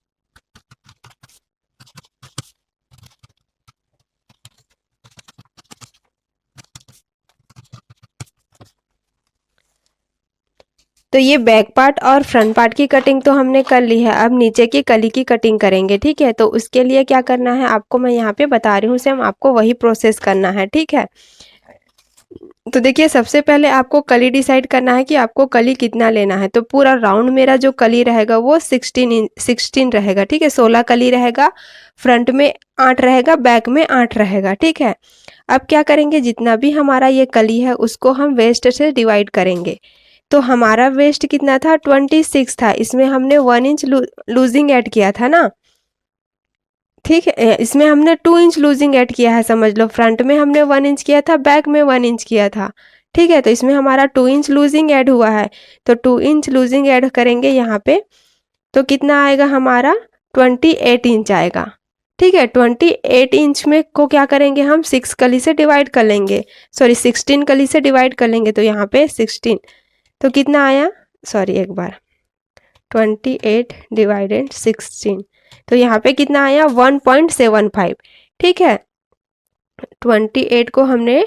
तो ये बैक पार्ट और फ्रंट पार्ट की कटिंग तो हमने कर ली है। अब नीचे की कली की कटिंग करेंगे। ठीक है, तो उसके लिए क्या करना है, आपको मैं यहाँ पे बता रही हूँ, सेम आपको वही प्रोसेस करना है। ठीक है, तो देखिए सबसे पहले आपको कली डिसाइड करना है कि आपको कली कितना लेना है। तो पूरा राउंड मेरा जो कली रहेगा वो 16 रहेगा। ठीक है, 16 कली रहेगा। फ्रंट में 8 रहेगा, बैक में 8 रहेगा। ठीक है, अब क्या करेंगे, जितना भी हमारा ये कली है उसको हम वेस्ट से डिवाइड करेंगे। तो हमारा वेस्ट कितना था, 26 था। इसमें हमने 1 इंच लूजिंग ऐड किया था ना। ठीक है, इसमें हमने 2 इंच लूजिंग ऐड किया है, समझ लो। फ्रंट में हमने 1 इंच किया था, बैक में 1 इंच किया था। ठीक है, तो इसमें हमारा 2 इंच लूजिंग ऐड हुआ है। तो 2 इंच लूजिंग ऐड करेंगे यहाँ पे, तो कितना आएगा हमारा, 28 इंच आएगा। ठीक है, 28 इंच में को क्या करेंगे, हम 6 कली से डिवाइड कर लेंगे, सॉरी 16 कली से डिवाइड कर लेंगे। तो यहाँ पे 16, तो कितना आया, सॉरी एक बार, 28 डिवाइडेड 16, तो यहाँ पे कितना आया, 1.75। ठीक है, 28 को हमने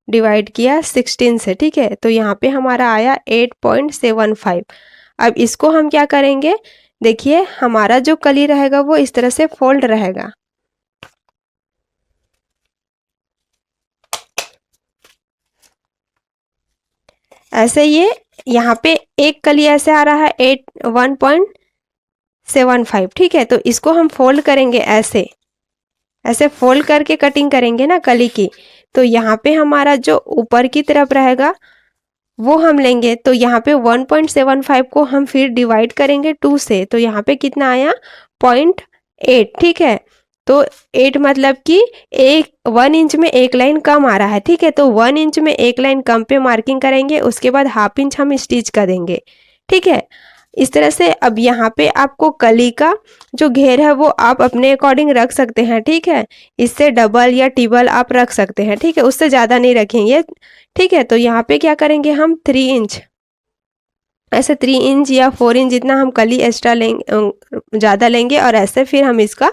डिवाइड किया 16 से। ठीक है, तो यहाँ पे हमारा आया 8.75। अब इसको हम क्या करेंगे, देखिए हमारा जो कली रहेगा वो इस तरह से फोल्ड रहेगा ऐसे। ये यहाँ पे एक कली ऐसे आ रहा है 1.75, 1.75, ठीक है। तो इसको हम फोल्ड करेंगे, ऐसे ऐसे फोल्ड करके कटिंग करेंगे ना कली की। तो यहाँ पे हमारा जो ऊपर की तरफ रहेगा वो हम लेंगे। तो यहाँ पे 1.75 को हम फिर डिवाइड करेंगे 2 से। तो यहाँ पे कितना आया, 0.8, ठीक है। तो 8 मतलब कि 1 इंच में एक लाइन कम आ रहा है, ठीक है। तो 1 इंच में एक लाइन कम पे मार्किंग करेंगे, उसके बाद हाफ इंच हम स्टिच कर देंगे, ठीक है। इस तरह से अब यहाँ पे आपको कली का जो घेर है वो आप अपने अकॉर्डिंग रख सकते हैं, ठीक है। इससे डबल या टिबल आप रख सकते हैं, ठीक है, उससे ज़्यादा नहीं रखेंगे, ठीक है। तो यहाँ पे क्या करेंगे हम 3 इंच, ऐसे 3 इंच या 4 इंच जितना हम कली एक्स्ट्रा लेंगे, ज़्यादा लेंगे, और ऐसे फिर हम इसका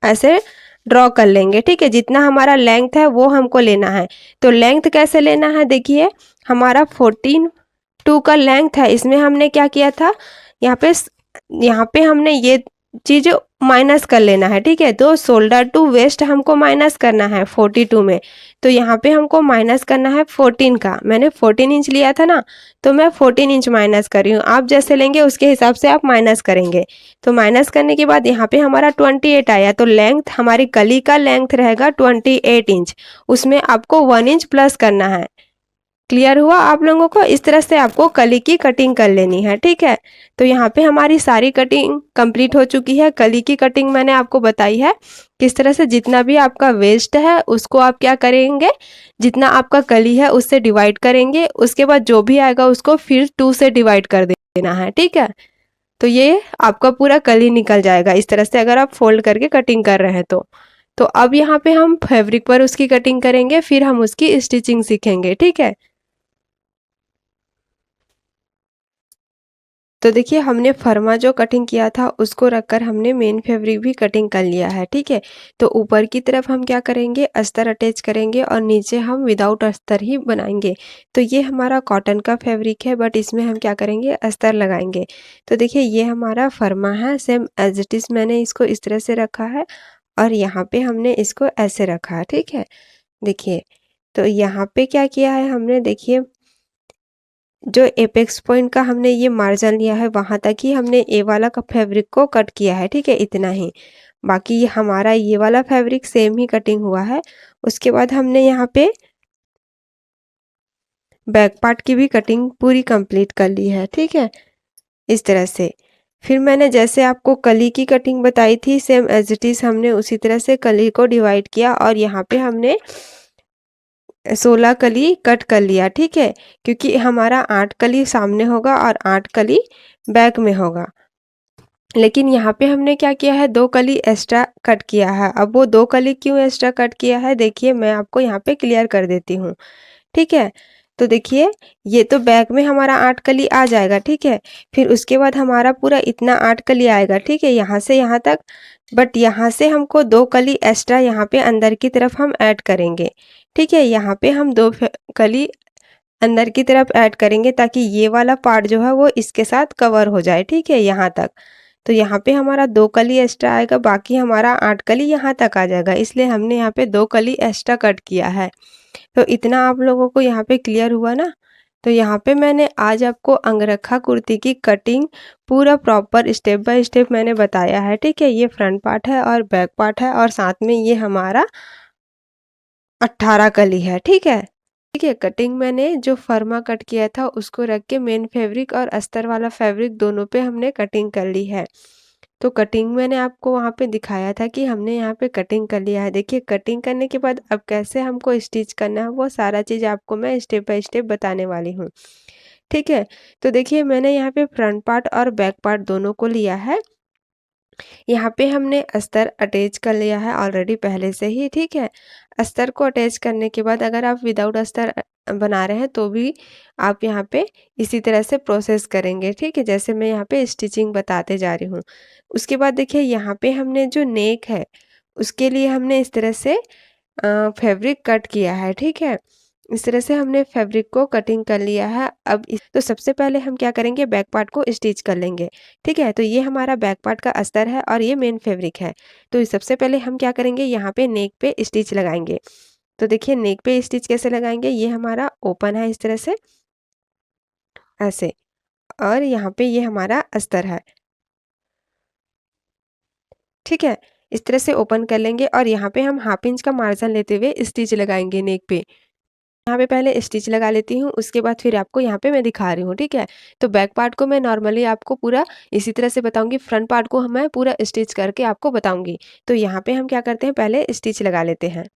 ऐसे ड्रॉ कर लेंगे, ठीक है। जितना हमारा लेंथ है वो हमको लेना है। तो लेंथ कैसे लेना है, देखिए हमारा 14.2 का लेंथ है। इसमें हमने क्या किया था, यहाँ पे हमने ये चीज़ माइनस कर लेना है, ठीक है। तो शोल्डर टू वेस्ट हमको माइनस करना है 42 में। तो यहाँ पे हमको माइनस करना है 14 का। मैंने 14 इंच लिया था ना, तो मैं 14 इंच माइनस कर रही हूँ। आप जैसे लेंगे उसके हिसाब से आप माइनस करेंगे। तो माइनस करने के बाद यहाँ पे हमारा 28 आया। तो लेंथ, हमारी कली का लेंथ रहेगा 28 इंच। उसमें आपको 1 इंच प्लस करना है। क्लियर हुआ आप लोगों को? इस तरह से आपको कली की कटिंग कर लेनी है, ठीक है। तो यहाँ पे हमारी सारी कटिंग कंप्लीट हो चुकी है। कली की कटिंग मैंने आपको बताई है किस तरह से। जितना भी आपका वेस्ट है उसको आप क्या करेंगे, जितना आपका कली है उससे डिवाइड करेंगे, उसके बाद जो भी आएगा उसको फिर 2 से डिवाइड कर देना है, ठीक है। तो ये आपका पूरा कली निकल जाएगा इस तरह से, अगर आप फोल्ड करके कटिंग कर रहे हैं तो अब यहाँ पे हम फैब्रिक पर उसकी कटिंग करेंगे, फिर हम उसकी स्टिचिंग सीखेंगे, ठीक है। तो देखिए हमने फर्मा जो कटिंग किया था उसको रखकर हमने मेन फैब्रिक भी कटिंग कर लिया है, ठीक है। तो ऊपर की तरफ हम क्या करेंगे, अस्तर अटैच करेंगे और नीचे हम विदाउट अस्तर ही बनाएंगे। तो ये हमारा कॉटन का फैब्रिक है, बट इसमें हम क्या करेंगे, अस्तर लगाएंगे। तो देखिए ये हमारा फर्मा है, सेम एज इट इज़ मैंने इसको इस तरह से रखा है और यहाँ पे हमने इसको ऐसे रखा है, ठीक है। देखिए तो यहाँ पे क्या किया है हमने, देखिए जो एपेक्स पॉइंट का हमने ये मार्जिन लिया है वहाँ तक ही हमने ए वाला का फैब्रिक को कट किया है, ठीक है, इतना ही। बाकी ये हमारा ये वाला फैब्रिक सेम ही कटिंग हुआ है। उसके बाद हमने यहाँ पे बैक पार्ट की भी कटिंग पूरी कंप्लीट कर ली है, ठीक है, इस तरह से। फिर मैंने जैसे आपको कली की कटिंग बताई थी सेम एज इट इज़ हमने उसी तरह से कली को डिवाइड किया और यहाँ पे हमने 16 कली कट कर लिया, ठीक है। क्योंकि हमारा 8 कली सामने होगा और 8 कली बैक में होगा। लेकिन यहाँ पे हमने क्या किया है, 2 कली एक्स्ट्रा कट किया है। अब वो 2 कली क्यों एक्स्ट्रा कट किया है, देखिए मैं आपको यहाँ पे क्लियर कर देती हूँ, ठीक है। तो देखिए ये तो बैक में हमारा 8 कली आ जाएगा, ठीक है। फिर उसके बाद हमारा पूरा इतना 8 कली आएगा, ठीक है, यहाँ से यहाँ तक। बट यहाँ से हमको 2 कली एक्स्ट्रा यहाँ पे अंदर की तरफ हम ऐड करेंगे, ठीक है। यहाँ पे हम 2 कली अंदर की तरफ ऐड करेंगे ताकि ये वाला पार्ट जो है वो इसके साथ कवर हो जाए, ठीक है, यहाँ तक। तो यहाँ पे हमारा 2 कली एक्स्ट्रा आएगा, बाकी हमारा 8 कली यहाँ तक आ जाएगा, इसलिए हमने यहाँ पे 2 कली एक्स्ट्रा कट किया है। तो इतना आप लोगों को यहाँ पे क्लियर हुआ ना। तो यहाँ पे मैंने आज आपको अंगरखा कुर्ती की कटिंग पूरा प्रॉपर स्टेप बाय स्टेप मैंने बताया है, ठीक है। ये फ्रंट पार्ट है और बैक पार्ट है और साथ में ये हमारा 18 कली है, ठीक है। ठीक है, कटिंग मैंने जो फर्मा कट किया था उसको रख के मेन फैब्रिक और अस्तर वाला फैब्रिक दोनों पे हमने कटिंग कर ली है। तो कटिंग मैंने आपको वहाँ पे दिखाया था कि हमने यहाँ पे कटिंग कर लिया है। देखिए कटिंग करने के बाद अब कैसे हमको स्टिच करना है वो सारा चीज़ आपको मैं स्टेप बाय स्टेप बताने वाली हूँ, ठीक है। तो देखिए मैंने यहाँ पे फ्रंट पार्ट और बैक पार्ट दोनों को लिया है। यहाँ पे हमने अस्तर अटैच कर लिया है ऑलरेडी पहले से ही, ठीक है। अस्तर को अटैच करने के बाद अगर आप विदाउट अस्तर बना रहे हैं तो भी आप यहाँ पे इसी तरह से प्रोसेस करेंगे, ठीक है, जैसे मैं यहाँ पे स्टिचिंग बताते जा रही हूँ। उसके बाद देखिए यहाँ पे हमने जो नेक है उसके लिए हमने इस तरह से फैब्रिक कट किया है, ठीक है। इस तरह से हमने फैब्रिक को कटिंग कर लिया है। तो सबसे पहले हम क्या करेंगे, बैक पार्ट को स्टिच कर लेंगे, ठीक है। तो ये हमारा बैक पार्ट का अस्तर है और ये मेन फैब्रिक है। तो सबसे पहले हम क्या करेंगे, यहाँ पे नेक पे स्टिच लगाएंगे। तो देखिए नेक पे स्टिच कैसे लगाएंगे, ये हमारा ओपन है इस तरह से ऐसे, और यहाँ पे ये हमारा अस्तर है। ठीक है। इस तरह से ओपन कर लेंगे और यहाँ पे हम हाफ इंच का मार्जिन लेते हुए स्टिच लगाएंगे नेक पे। यहाँ पे पहले स्टिच लगा लेती हूँ, उसके बाद फिर आपको यहाँ पे मैं दिखा रही हूँ, ठीक है। तो बैक पार्ट को मैं नॉर्मली आपको पूरा इसी तरह से बताऊंगी, फ्रंट पार्ट को मैं पूरा स्टिच करके आपको बताऊंगी। तो यहाँ पे हम क्या करते हैं, पहले स्टिच लगा लेते हैं।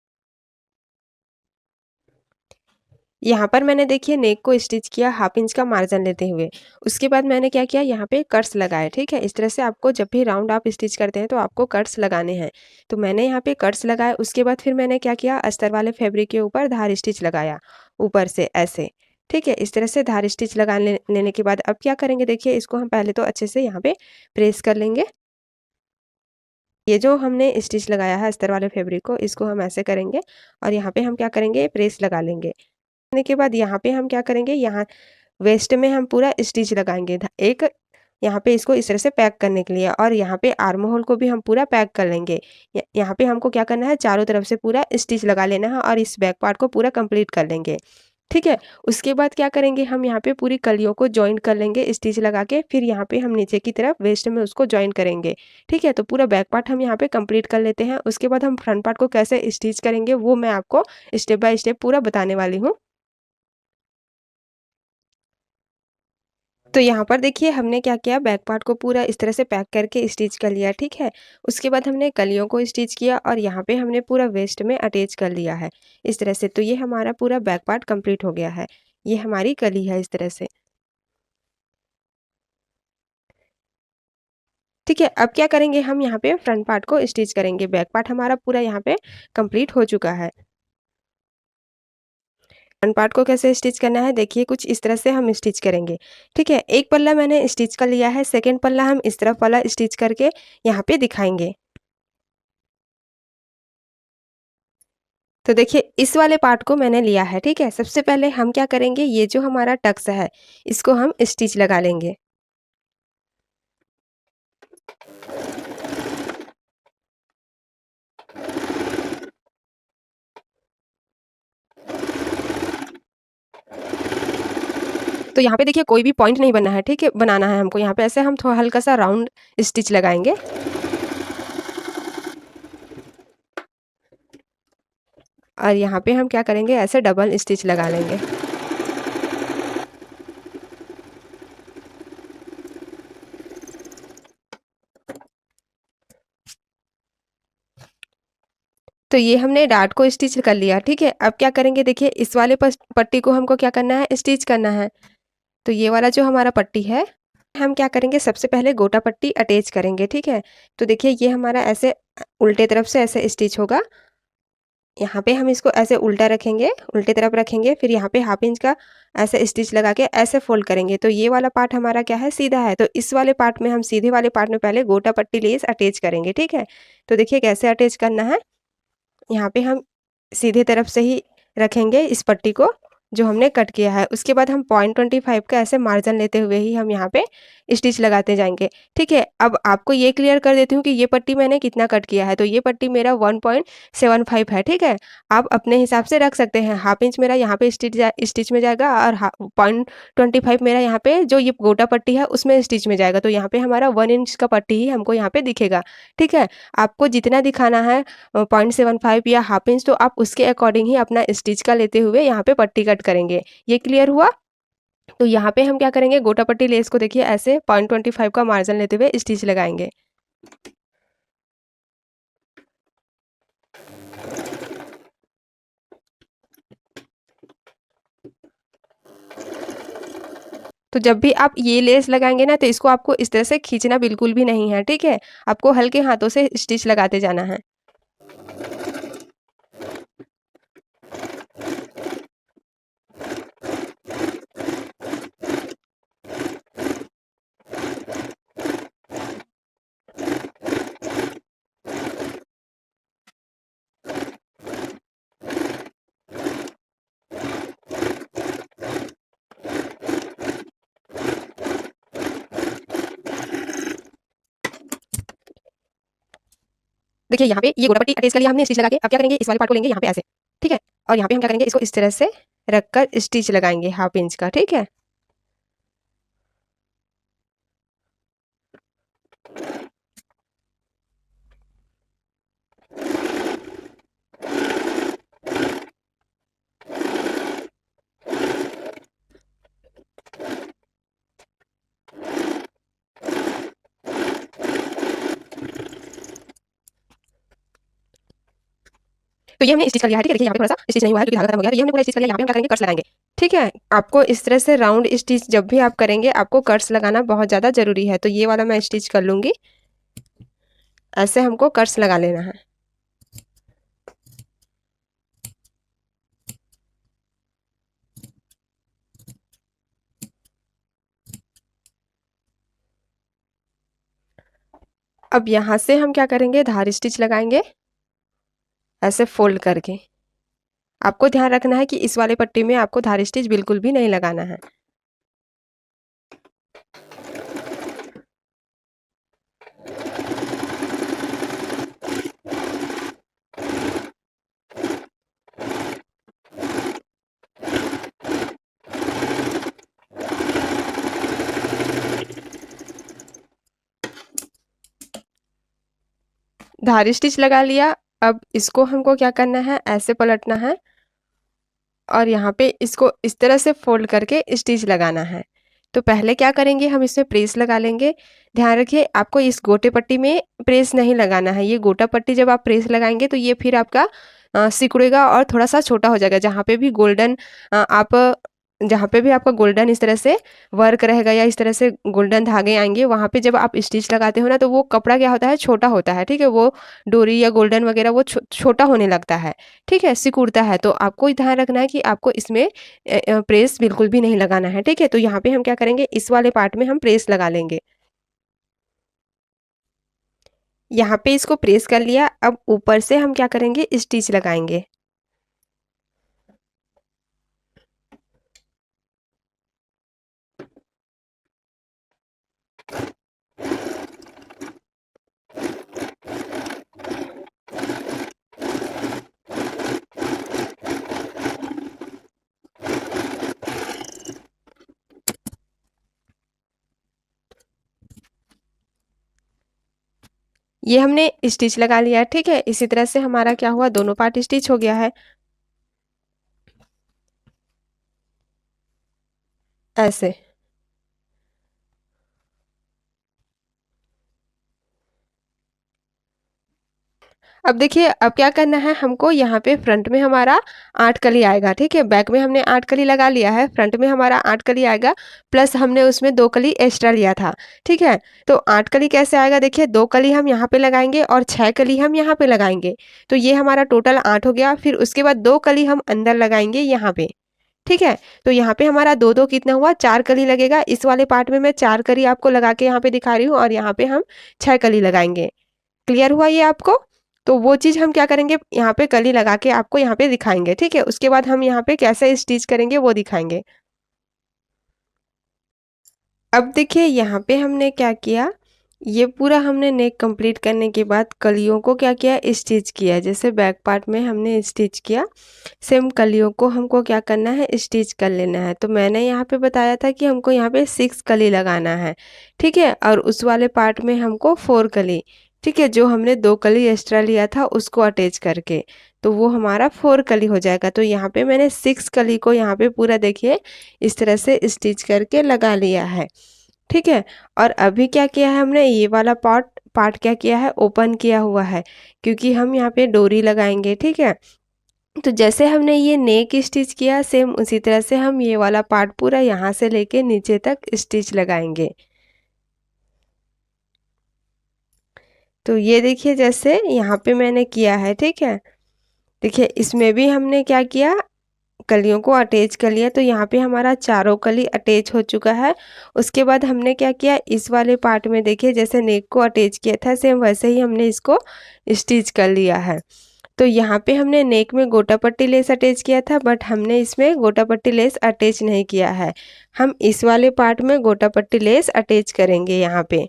यहाँ पर मैंने देखिए नेक को स्टिच किया हाफ इंच का मार्जिन लेते हुए। उसके बाद मैंने क्या किया, यहाँ पे कट्स लगाए, ठीक है। इस तरह से आपको जब भी राउंड आप स्टिच करते हैं तो आपको कट्स लगाने हैं। तो मैंने यहाँ पे कट्स लगाए, उसके बाद फिर मैंने क्या किया, अस्तर वाले फैब्रिक के ऊपर धार स्टिच लगाया ऊपर से ऐसे, ठीक है। इस तरह से धार स्टिच लगा लेने के बाद अब क्या करेंगे, देखिए इसको हम पहले तो अच्छे से यहाँ पे प्रेस कर लेंगे। ये जो हमने स्टिच लगाया है अस्तर वाले फैब्रिक को, इसको हम ऐसे करेंगे और यहाँ पे हम क्या करेंगे, प्रेस लगा लेंगे। करने के बाद यहाँ पे हम क्या करेंगे, यहाँ वेस्ट में हम पूरा स्टिच लगाएंगे एक, यहाँ पे इसको इस तरह से पैक करने के लिए, और यहाँ पे आर्म होल को भी हम पूरा पैक कर लेंगे। यहाँ पे हमको क्या करना है, चारों तरफ से पूरा स्टिच लगा लेना है और इस बैक पार्ट को पूरा कंप्लीट कर लेंगे, ठीक है। उसके बाद क्या करेंगे, हम यहाँ पे पूरी कलियों को जॉइन कर लेंगे स्टिच लगा के, फिर यहाँ पे हम नीचे की तरफ वेस्ट में उसको जॉइन करेंगे, ठीक है। तो पूरा बैक पार्ट हम यहाँ पे कंप्लीट कर लेते हैं। उसके बाद हम फ्रंट पार्ट को कैसे स्टिच करेंगे वो मैं आपको स्टेप बाय स्टेप पूरा बताने वाली हूँ। तो यहाँ पर देखिए हमने क्या किया, बैक पार्ट को पूरा इस तरह से पैक करके स्टिच कर लिया, ठीक है। उसके बाद हमने कलियों को स्टिच किया और यहाँ पे हमने पूरा वेस्ट में अटैच कर लिया है इस तरह से। तो ये हमारा पूरा बैक पार्ट कंप्लीट हो गया है। ये हमारी कली है इस तरह से, ठीक है। अब क्या करेंगे, हम यहाँ पे फ्रंट पार्ट को स्टिच करेंगे। बैक पार्ट हमारा पूरा यहाँ पे कंप्लीट हो चुका है। फ्रंट पार्ट को कैसे स्टिच करना है, देखिए कुछ इस तरह से हम स्टिच करेंगे, ठीक है। एक पल्ला मैंने स्टिच कर लिया है, सेकेंड पल्ला हम इस तरफ वाला स्टिच करके यहाँ पे दिखाएंगे। तो देखिए इस वाले पार्ट को मैंने लिया है, ठीक है। सबसे पहले हम क्या करेंगे, ये जो हमारा टक्स है इसको हम स्टिच लगा लेंगे। तो यहाँ पे देखिए कोई भी पॉइंट नहीं बनना है, ठीक है, बनाना है हमको। यहाँ पे ऐसे हम थोड़ा हल्का सा राउंड स्टिच लगाएंगे। और यहाँ पे हम क्या करेंगे, ऐसे डबल स्टिच लगा लेंगे। तो ये हमने डार्ट को स्टिच कर लिया, ठीक है। अब क्या करेंगे, देखिए इस वाले पट्टी को हमको क्या करना है, स्टिच करना है। तो ये वाला जो हमारा पट्टी है, हम क्या करेंगे, सबसे पहले गोटा पट्टी अटैच करेंगे, ठीक है। तो देखिए ये हमारा ऐसे उल्टे तरफ से ऐसे स्टिच होगा। यहाँ पे हम इसको ऐसे उल्टा रखेंगे, उल्टे तरफ रखेंगे, फिर यहाँ पे हाफ इंच का ऐसे स्टिच लगा के ऐसे फोल्ड करेंगे। तो ये वाला पार्ट हमारा क्या है, सीधा है। तो इस वाले पार्ट में हम सीधे वाले पार्ट में पहले गोटा पट्टी लेस अटैच करेंगे, ठीक है। तो देखिए कैसे अटैच करना है, यहाँ पे हम सीधे तरफ से ही रखेंगे इस पट्टी को जो हमने कट किया है। उसके बाद हम 0.25 का ऐसे मार्जिन लेते हुए ही हम यहाँ पे स्टिच लगाते जाएंगे, ठीक है। अब आपको ये क्लियर कर देती हूँ कि ये पट्टी मैंने कितना कट किया है। तो ये पट्टी मेरा 1.75 है, ठीक है। आप अपने हिसाब से रख सकते हैं। हाफ इंच मेरा यहाँ पे स्टिच में जाएगा और 0.25 मेरा यहाँ पे जो ये गोटा पट्टी है उसमें स्टिच में जाएगा। तो यहाँ पे हमारा 1 इंच का पट्टी ही हमको यहाँ पे दिखेगा, ठीक है। आपको जितना दिखाना है 0.75 या हाफ इंच, तो आप उसके अकॉर्डिंग ही अपना स्टिच का लेते हुए यहाँ पे पट्टी कट करेंगे। ये क्लियर हुआ। तो यहाँ पे हम क्या करेंगे, गोटा पट्टी लेस को देखिए ऐसे 0.25 का मार्जिन लेते हुए स्टिच लगाएंगे। तो जब भी आप ये लेस लगाएंगे ना, तो इसको आपको इस तरह से खींचना बिल्कुल भी नहीं है, ठीक है। आपको हल्के हाथों से स्टिच लगाते जाना है। देखिए यहाँ पे ये गोटा पट्टी अटैच कर लिया हमने स्टिच लगा के। अब क्या करेंगे, इस वाले पार्ट को लेंगे यहाँ पे ऐसे, ठीक है। और यहाँ पे हम क्या करेंगे, इसको इस तरह से रखकर स्टिच लगाएंगे हाफ इंच का, ठीक है। तो ये हमने स्टिच कर लिया है, ठीक है। देखिए यहाँ पे थोड़ा सा स्टिच नहीं हुआ है क्योंकि धागा खत्म हो गया, तो ये हमने पूरा स्टिच कर लिया। यहाँ पे हम क्या करेंगे, कट्स लगाएंगे, ठीक है। आपको इस तरह से राउंड स्टिच जब भी आप करेंगे आपको कट्स लगाना बहुत ज़्यादा ज़रूरी है। तो ये वाला मैं स्टिच कर लूँगी, ऐसे हमको कट्स लगा लेना है। अब यहाँ से हम क्या करेंगे, धार स्टिच लगाएंगे ऐसे फोल्ड करके। आपको ध्यान रखना है कि इस वाले पट्टी में आपको धार स्टिच बिल्कुल भी नहीं लगाना है। धार स्टिच लगा लिया। अब इसको हमको क्या करना है, ऐसे पलटना है और यहाँ पे इसको इस तरह से फोल्ड करके स्टिच लगाना है। तो पहले क्या करेंगे, हम इसमें प्रेस लगा लेंगे। ध्यान रखिए आपको इस गोटे पट्टी में प्रेस नहीं लगाना है। ये गोटा पट्टी जब आप प्रेस लगाएंगे तो ये फिर आपका सिकुड़ेगा और थोड़ा सा छोटा हो जाएगा। जहाँ पे भी आपका गोल्डन इस तरह से वर्क रहेगा या इस तरह से गोल्डन धागे आएंगे, वहाँ पे जब आप स्टिच लगाते हो ना, तो वो कपड़ा क्या होता है, छोटा होता है, ठीक है। वो डोरी या गोल्डन वगैरह वो छोटा होने लगता है, ठीक है, सिकुड़ता है। तो आपको ध्यान रखना है कि आपको इसमें प्रेस बिल्कुल भी नहीं लगाना है, ठीक है। तो यहाँ पे हम क्या करेंगे, इस वाले पार्ट में हम प्रेस लगा लेंगे। यहाँ पे इसको प्रेस कर लिया। अब ऊपर से हम क्या करेंगे, स्टिच लगाएंगे। ये हमने स्टिच लगा लिया, ठीक है। इसी तरह से हमारा क्या हुआ, दोनों पार्ट स्टिच हो गया है ऐसे। अब देखिए, अब क्या करना है हमको, यहाँ पे फ्रंट में हमारा 8 कली आएगा, ठीक है। बैक में हमने 8 कली लगा लिया है, फ्रंट में हमारा 8 कली आएगा, प्लस हमने उसमें 2 कली एक्स्ट्रा लिया था, ठीक है। तो 8 कली कैसे आएगा, देखिए 2 कली हम यहाँ पे लगाएंगे और 6 कली हम यहाँ पे लगाएंगे। तो ये हमारा टोटल 8 हो गया। फिर उसके बाद 2 कली हम अंदर लगाएंगे यहाँ पे, ठीक है। तो यहाँ पे हमारा दो दो कितना हुआ, 4 कली लगेगा। इस वाले पार्ट में मैं 4 कली आपको लगा के यहाँ पे दिखा रही हूँ और यहाँ पे हम 6 कली लगाएंगे। क्लियर हुआ ये आपको? तो वो चीज़ हम क्या करेंगे, यहाँ पे कली लगा के आपको यहाँ पे दिखाएंगे, ठीक है। उसके बाद हम यहाँ पे कैसे स्टिच करेंगे वो दिखाएंगे। अब देखिए यहाँ पे हमने क्या किया, ये पूरा हमने नेक कंप्लीट करने के बाद कलियों को क्या किया, स्टिच किया। जैसे बैक पार्ट में हमने स्टिच किया, सेम कलियों को हमको क्या करना है, स्टिच कर लेना है। तो मैंने यहाँ पे बताया था कि हमको यहाँ पे 6 कली लगाना है, ठीक है। और उस वाले पार्ट में हमको 4 कली, ठीक है। जो हमने 2 कली एक्स्ट्रा लिया था उसको अटैच करके, तो वो हमारा 4 कली हो जाएगा। तो यहाँ पे मैंने 6 कली को यहाँ पे पूरा देखिए इस तरह से स्टिच करके लगा लिया है, ठीक है। और अभी क्या किया है हमने, ये वाला पार्ट पार्ट क्या किया है, ओपन किया हुआ है, क्योंकि हम यहाँ पे डोरी लगाएंगे, ठीक है। तो जैसे हमने ये नेक स्टिच किया, सेम उसी तरह से हम ये वाला पार्ट पूरा यहाँ से लेके नीचे तक स्टिच लगाएंगे। तो ये देखिए जैसे यहाँ पे मैंने किया है, ठीक है। देखिए इसमें भी हमने क्या किया, कलियों को अटैच कर लिया। तो यहाँ पे हमारा चारों कली अटैच हो चुका है। उसके बाद हमने क्या किया, इस वाले पार्ट में देखिए जैसे नेक को अटैच किया था, सेम वैसे ही हमने इसको स्टिच कर लिया है। तो यहाँ पे हमने नेक में गोटा पट्टी लेस अटैच किया था, बट हमने इसमें गोटा पट्टी लेस अटैच नहीं किया है। हम इस वाले पार्ट में गोटा पट्टी लेस अटैच करेंगे यहाँ पे,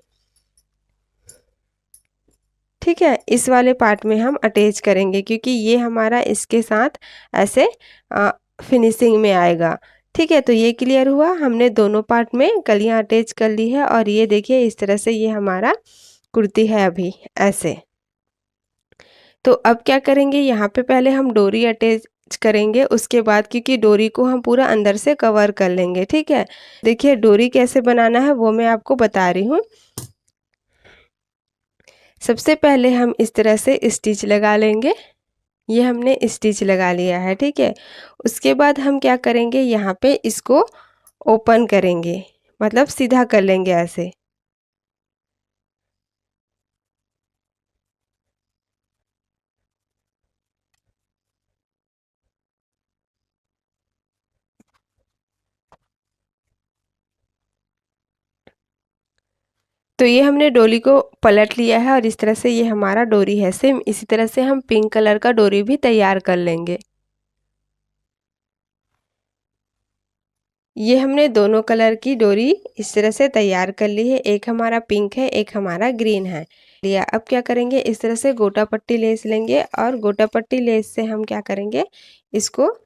ठीक है। इस वाले पार्ट में हम अटैच करेंगे क्योंकि ये हमारा इसके साथ ऐसे फिनिशिंग में आएगा, ठीक है। तो ये क्लियर हुआ, हमने दोनों पार्ट में कलियां अटैच कर ली है। और ये देखिए इस तरह से ये हमारा कुर्ती है अभी ऐसे। तो अब क्या करेंगे, यहाँ पे पहले हम डोरी अटैच करेंगे, उसके बाद क्योंकि डोरी को हम पूरा अंदर से कवर कर लेंगे, ठीक है। देखिए डोरी कैसे बनाना है वो मैं आपको बता रही हूँ। सबसे पहले हम इस तरह से स्टिच लगा लेंगे, ये हमने स्टिच लगा लिया है, ठीक है। उसके बाद हम क्या करेंगे, यहाँ पे इसको ओपन करेंगे, मतलब सीधा कर लेंगे ऐसे। तो ये हमने डोरी को पलट लिया है और इस तरह से ये हमारा डोरी है। सेम इसी तरह से हम पिंक कलर का डोरी भी तैयार कर लेंगे। ये हमने दोनों कलर की डोरी इस तरह से तैयार कर ली है। एक हमारा पिंक है, एक हमारा ग्रीन है। लिया, अब क्या करेंगे, इस तरह से गोटा पट्टी लेस लेंगे और गोटा पट्टी लेस से हम क्या करेंगे, इसको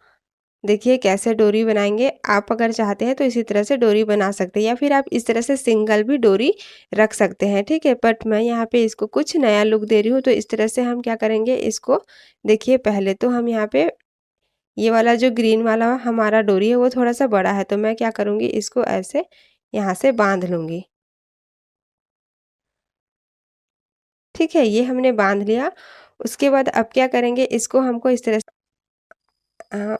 देखिए कैसे डोरी बनाएंगे। आप अगर चाहते हैं तो इसी तरह से डोरी बना सकते हैं या फिर आप इस तरह से सिंगल भी डोरी रख सकते हैं, ठीक है। बट मैं यहाँ पे इसको कुछ नया लुक दे रही हूँ, तो इस तरह से हम क्या करेंगे, इसको देखिए पहले तो हम यहाँ पे ये वाला जो ग्रीन वाला हमारा डोरी है वो थोड़ा सा बड़ा है, तो मैं क्या करूँगी, इसको ऐसे यहाँ से बांध लूँगी। ठीक है, ये हमने बांध लिया। उसके बाद अब क्या करेंगे, इसको हमको इस तरह से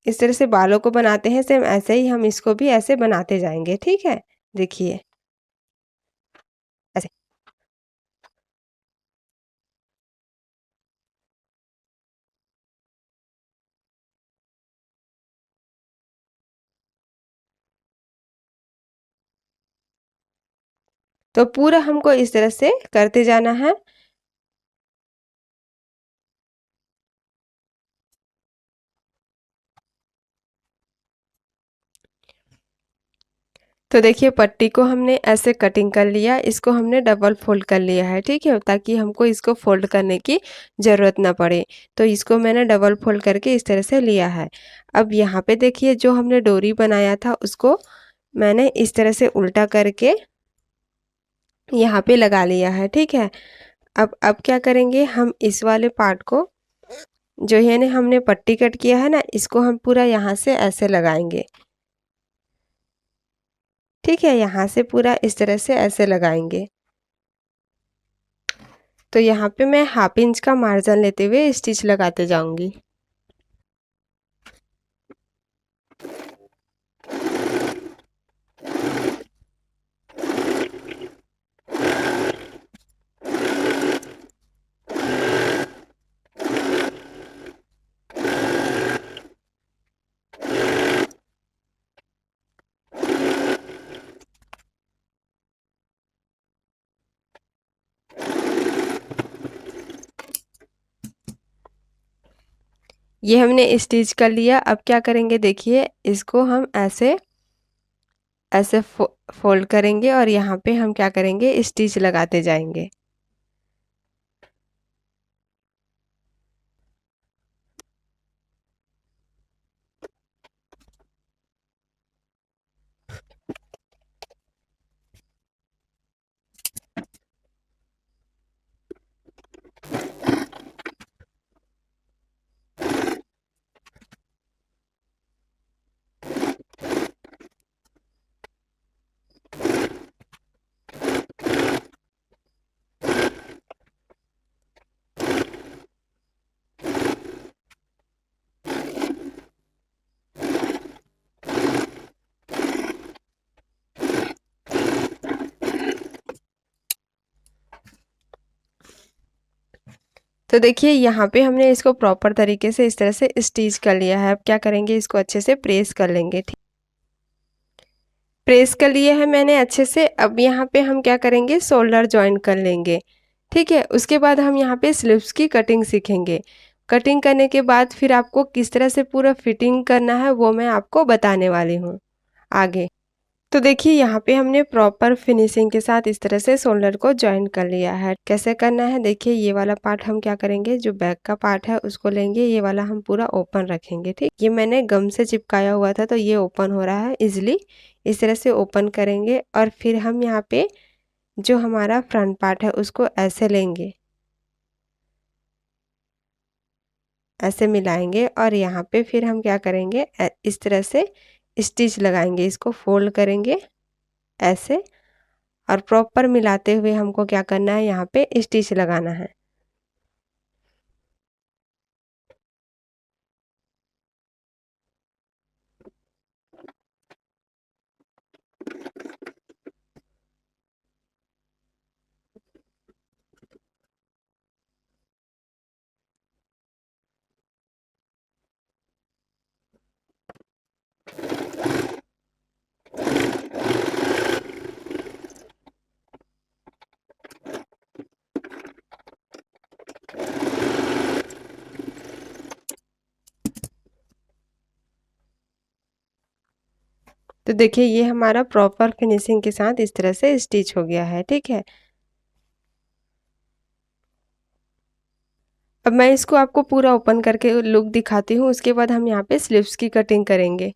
इस तरह से बालों को बनाते हैं, सेम ऐसे ही हम इसको भी ऐसे बनाते जाएंगे, ठीक है। देखिए ऐसे। तो पूरा हमको इस तरह से करते जाना है। तो देखिए पट्टी को हमने ऐसे कटिंग कर लिया, इसको हमने डबल फोल्ड कर लिया है, ठीक है, ताकि हमको इसको फोल्ड करने की ज़रूरत ना पड़े। तो इसको मैंने डबल फोल्ड करके इस तरह से लिया है। अब यहाँ पे देखिए जो हमने डोरी बनाया था उसको मैंने इस तरह से उल्टा करके यहाँ पे लगा लिया है, ठीक है। अब क्या करेंगे, हम इस वाले पार्ट को जो है ना हमने पट्टी कट किया है ना, इसको हम पूरा यहाँ से ऐसे लगाएंगे, ठीक है। यहाँ से पूरा इस तरह से ऐसे लगाएंगे। तो यहाँ पे मैं हाफ इंच का मार्जिन लेते हुए स्टिच लगाते जाऊंगी। ये हमने स्टिच कर लिया। अब क्या करेंगे, देखिए इसको हम ऐसे ऐसे फोल्ड करेंगे और यहाँ पे हम क्या करेंगे, स्टिच लगाते जाएंगे। तो देखिए यहाँ पे हमने इसको प्रॉपर तरीके से इस तरह से स्टिच कर लिया है। अब क्या करेंगे, इसको अच्छे से प्रेस कर लेंगे, ठीक। प्रेस कर लिया है मैंने अच्छे से। अब यहाँ पे हम क्या करेंगे, शोल्डर जॉइन कर लेंगे, ठीक है। उसके बाद हम यहाँ पे स्लीव्स की कटिंग सीखेंगे। कटिंग करने के बाद फिर आपको किस तरह से पूरा फिटिंग करना है वो मैं आपको बताने वाली हूँ आगे। तो देखिए यहाँ पे हमने प्रॉपर फिनिशिंग के साथ इस तरह से शोल्डर को जॉइन कर लिया है। कैसे करना है, देखिए ये वाला पार्ट हम क्या करेंगे, जो बैक का पार्ट है उसको लेंगे, ये वाला हम पूरा ओपन रखेंगे, ठीक। ये मैंने गम से चिपकाया हुआ था तो ये ओपन हो रहा है इजिली। इस तरह से ओपन करेंगे और फिर हम यहाँ पे जो हमारा फ्रंट पार्ट है उसको ऐसे लेंगे, ऐसे मिलाएंगे और यहाँ पे फिर हम क्या करेंगे, इस तरह से स्टिच लगाएंगे, इसको फोल्ड करेंगे ऐसे और प्रॉपर मिलाते हुए हमको क्या करना है, यहाँ पे स्टिच लगाना है। तो देखिए ये हमारा प्रॉपर फिनिशिंग के साथ इस तरह से स्टिच हो गया है, ठीक है। अब मैं इसको आपको पूरा ओपन करके लुक दिखाती हूँ, उसके बाद हम यहाँ पे स्लीव्स की कटिंग करेंगे।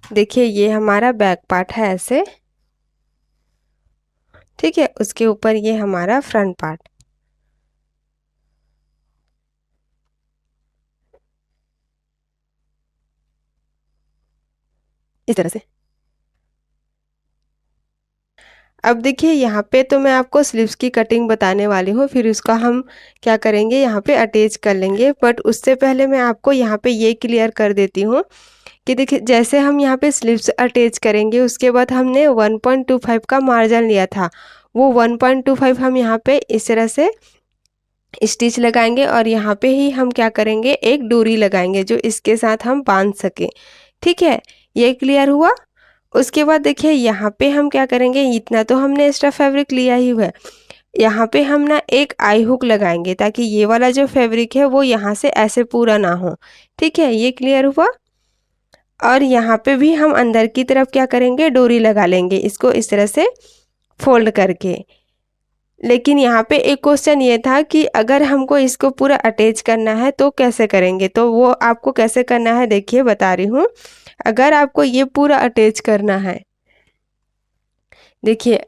देखिए ये हमारा बैक पार्ट है ऐसे, ठीक है। उसके ऊपर ये हमारा फ्रंट पार्ट, इस तरह से। अब देखिए यहाँ पे तो मैं आपको स्लीव्स की कटिंग बताने वाली हूँ, फिर उसका हम क्या करेंगे यहाँ पे अटैच कर लेंगे। बट उससे पहले मैं आपको यहाँ पे ये क्लियर कर देती हूँ कि देखिए जैसे हम यहाँ पे स्लीव्स अटैच करेंगे, उसके बाद हमने 1.25 का मार्जिन लिया था, वो 1.25 हम यहाँ पे इस तरह से स्टिच लगाएंगे और यहाँ पे ही हम क्या करेंगे, एक डोरी लगाएंगे जो इसके साथ हम बांध सके, ठीक है। ये क्लियर हुआ। उसके बाद देखिए यहाँ पे हम क्या करेंगे, इतना तो हमने एक्स्ट्रा फैब्रिक लिया ही है, यहाँ पे हम ना एक आई हुक लगाएंगे ताकि ये वाला जो फैब्रिक है वो यहाँ से ऐसे पूरा ना हो, ठीक है। ये क्लियर हुआ। और यहाँ पे भी हम अंदर की तरफ क्या करेंगे, डोरी लगा लेंगे इसको इस तरह से फोल्ड करके। लेकिन यहाँ पे एक क्वेश्चन ये था कि अगर हमको इसको पूरा अटैच करना है तो कैसे करेंगे, तो वो आपको कैसे करना है देखिए बता रही हूँ। अगर आपको ये पूरा अटैच करना है, देखिए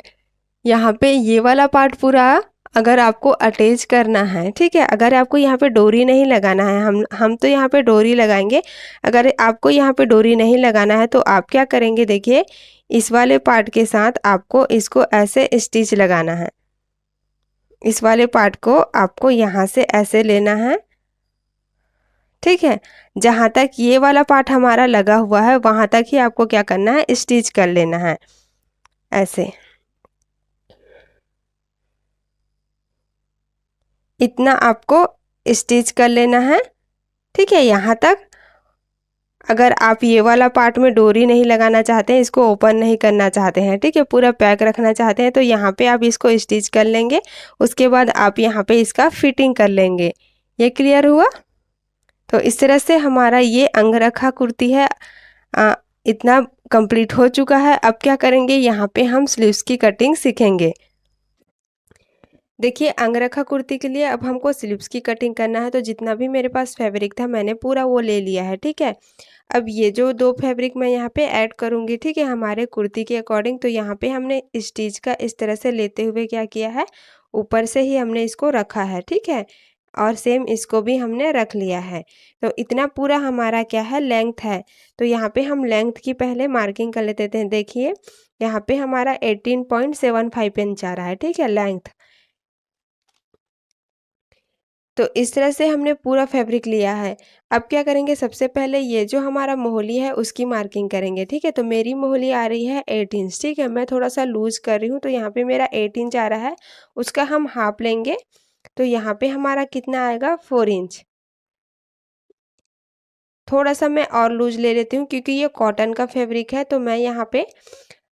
यहाँ पे ये वाला पार्ट पूरा अगर आपको अटैच करना है, ठीक है। अगर आपको यहाँ पे डोरी नहीं लगाना है, हम तो यहाँ पे डोरी लगाएंगे। अगर आपको यहाँ पे डोरी नहीं लगाना है तो आप क्या करेंगे, देखिए इस वाले पार्ट के साथ आपको इसको ऐसे स्टिच लगाना है। इस वाले पार्ट को आपको यहाँ से ऐसे लेना है, ठीक है। जहाँ तक ये वाला पार्ट हमारा लगा हुआ है वहाँ तक ही आपको क्या करना है, स्टिच कर लेना है ऐसे। इतना आपको स्टिच कर लेना है, ठीक है, यहाँ तक। अगर आप ये वाला पार्ट में डोरी नहीं लगाना चाहते हैं, इसको ओपन नहीं करना चाहते हैं, ठीक है, पूरा पैक रखना चाहते हैं, तो यहाँ पे आप इसको स्टिच कर लेंगे। उसके बाद आप यहाँ पे इसका फिटिंग कर लेंगे। ये क्लियर हुआ। तो इस तरह से हमारा ये अंगरखा कुर्ती है इतना कंप्लीट हो चुका है। अब क्या करेंगे, यहाँ पे हम स्लीव्स की कटिंग सीखेंगे। देखिए अंगरखा कुर्ती के लिए अब हमको स्लीव्स की कटिंग करना है, तो जितना भी मेरे पास फैब्रिक था मैंने पूरा वो ले लिया है, ठीक है। अब ये जो दो फैब्रिक मैं यहाँ पे ऐड करूँगी, ठीक है, हमारे कुर्ती के अकॉर्डिंग। तो यहाँ पे हमने स्टिच का इस तरह से लेते हुए क्या किया है, ऊपर से ही हमने इसको रखा है, ठीक है। और सेम इसको भी हमने रख लिया है। तो इतना पूरा हमारा क्या है, लेंथ है। तो यहाँ पे हम लेंथ की पहले मार्किंग कर लेते हैं। देखिए यहाँ पे हमारा 18.75 इंच आ रहा है, ठीक है, लेंथ। तो इस तरह से हमने पूरा फैब्रिक लिया है। अब क्या करेंगे, सबसे पहले ये जो हमारा मोहली है उसकी मार्किंग करेंगे, ठीक है। तो मेरी मोहली आ रही है 8 इंच, ठीक है। मैं थोड़ा सा लूज कर रही हूँ, तो यहाँ पे मेरा 8 इंच आ रहा है, उसका हम हाफ लेंगे। तो यहाँ पे हमारा कितना आएगा, 4 इंच। थोड़ा सा मैं और लूज ले लेती हूँ क्योंकि ये कॉटन का फैब्रिक है, तो मैं यहाँ पे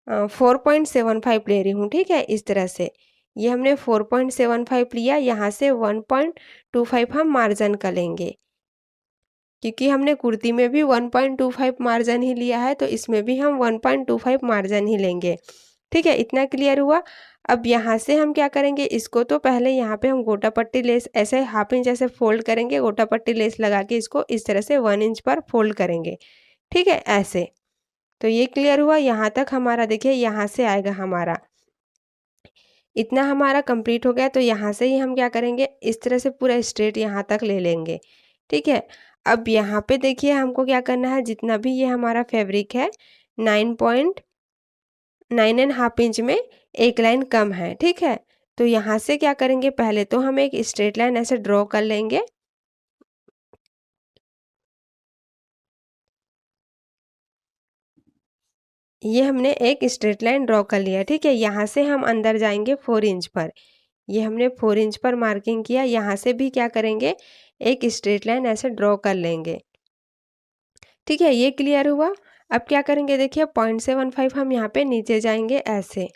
4.75 ले रही हूँ, ठीक है, इस तरह से। ये हमने 4.75 लिया, यहाँ से 1.25 हम मार्जिन का लेंगे, क्योंकि हमने कुर्ती में भी 1.25 मार्जिन ही लिया है, तो इसमें भी हम 1.25 मार्जिन ही लेंगे, ठीक है। इतना क्लियर हुआ। अब यहाँ से हम क्या करेंगे, इसको तो पहले यहाँ पे हम गोटा पट्टी लेस ऐसे हाफ इंच ऐसे फोल्ड करेंगे, गोटा पट्टी लेस लगा के इसको इस तरह से 1 इंच पर फोल्ड करेंगे, ठीक है, ऐसे। तो ये क्लियर हुआ। यहाँ तक हमारा देखिए यहाँ से आएगा हमारा, इतना हमारा कंप्लीट हो गया। तो यहाँ से ही हम क्या करेंगे, इस तरह से पूरा स्ट्रेट यहाँ तक ले लेंगे, ठीक है। अब यहाँ पे देखिए हमको क्या करना है, जितना भी ये हमारा फैब्रिक है 9.9 इंच में एक लाइन कम है, ठीक है। तो यहाँ से क्या करेंगे, पहले तो हम एक स्ट्रेट लाइन ऐसे ड्रॉ कर लेंगे। ये हमने एक स्ट्रेट लाइन ड्रॉ कर लिया, ठीक है। यहाँ से हम अंदर जाएंगे 4 इंच पर। ये हमने 4 इंच पर मार्किंग किया। यहाँ से भी क्या करेंगे, एक स्ट्रेट लाइन ऐसे ड्रॉ कर लेंगे, ठीक है। ये क्लियर हुआ। अब क्या करेंगे, देखिए 0.75 हम यहाँ पे नीचे जाएंगे ऐसे।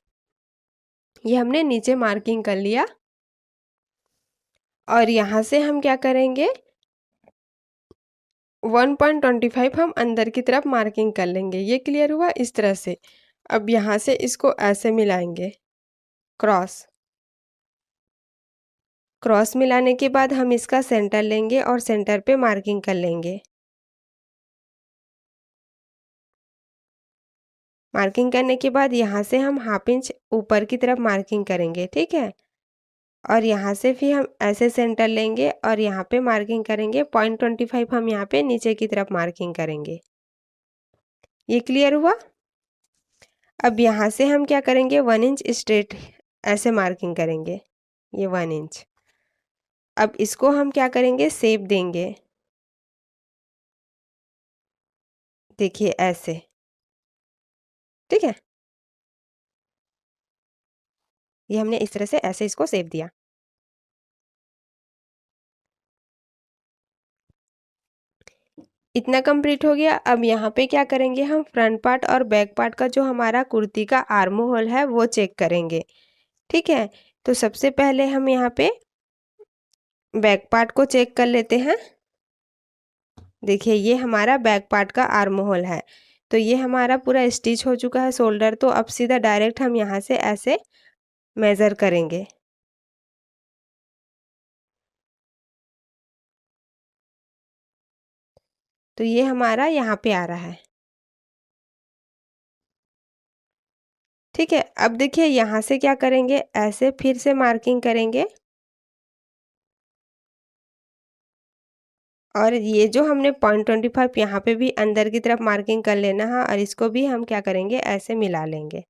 ये हमने नीचे मार्किंग कर लिया। और यहाँ से हम क्या करेंगे, 1.25 हम अंदर की तरफ मार्किंग कर लेंगे। ये क्लियर हुआ? इस तरह से। अब यहाँ से इसको ऐसे मिलाएंगे, क्रॉस। क्रॉस मिलाने के बाद हम इसका सेंटर लेंगे और सेंटर पे मार्किंग कर लेंगे। मार्किंग करने के बाद यहाँ से हम हाफ इंच ऊपर की तरफ मार्किंग करेंगे, ठीक है। और यहाँ से फिर हम ऐसे सेंटर लेंगे और यहाँ पे मार्किंग करेंगे। 0.25 हम यहाँ पे नीचे की तरफ मार्किंग करेंगे। ये क्लियर हुआ? अब यहाँ से हम क्या करेंगे, 1 इंच स्ट्रेट ऐसे मार्किंग करेंगे, ये 1 इंच। अब इसको हम क्या करेंगे, शेप देंगे। देखिए ऐसे, ठीक है। ये हमने इस तरह से ऐसे इसको शेप दिया। इतना कंप्लीट हो गया। अब यहाँ पे क्या करेंगे, हम फ्रंट पार्ट और बैक पार्ट का जो हमारा कुर्ती का आर्म होल है वो चेक करेंगे, ठीक है। तो सबसे पहले हम यहाँ पे बैक पार्ट को चेक कर लेते हैं। देखिए ये हमारा बैक पार्ट का आर्म होल है। तो ये हमारा पूरा स्टिच हो चुका है शोल्डर। तो अब सीधा डायरेक्ट हम यहाँ से ऐसे मेज़र करेंगे। तो ये हमारा यहाँ पे आ रहा है, ठीक है। अब देखिए यहाँ से क्या करेंगे, ऐसे फिर से मार्किंग करेंगे। और ये जो हमने 0.25 यहाँ पे भी अंदर की तरफ मार्किंग कर लेना है और इसको भी हम क्या करेंगे, ऐसे मिला लेंगे।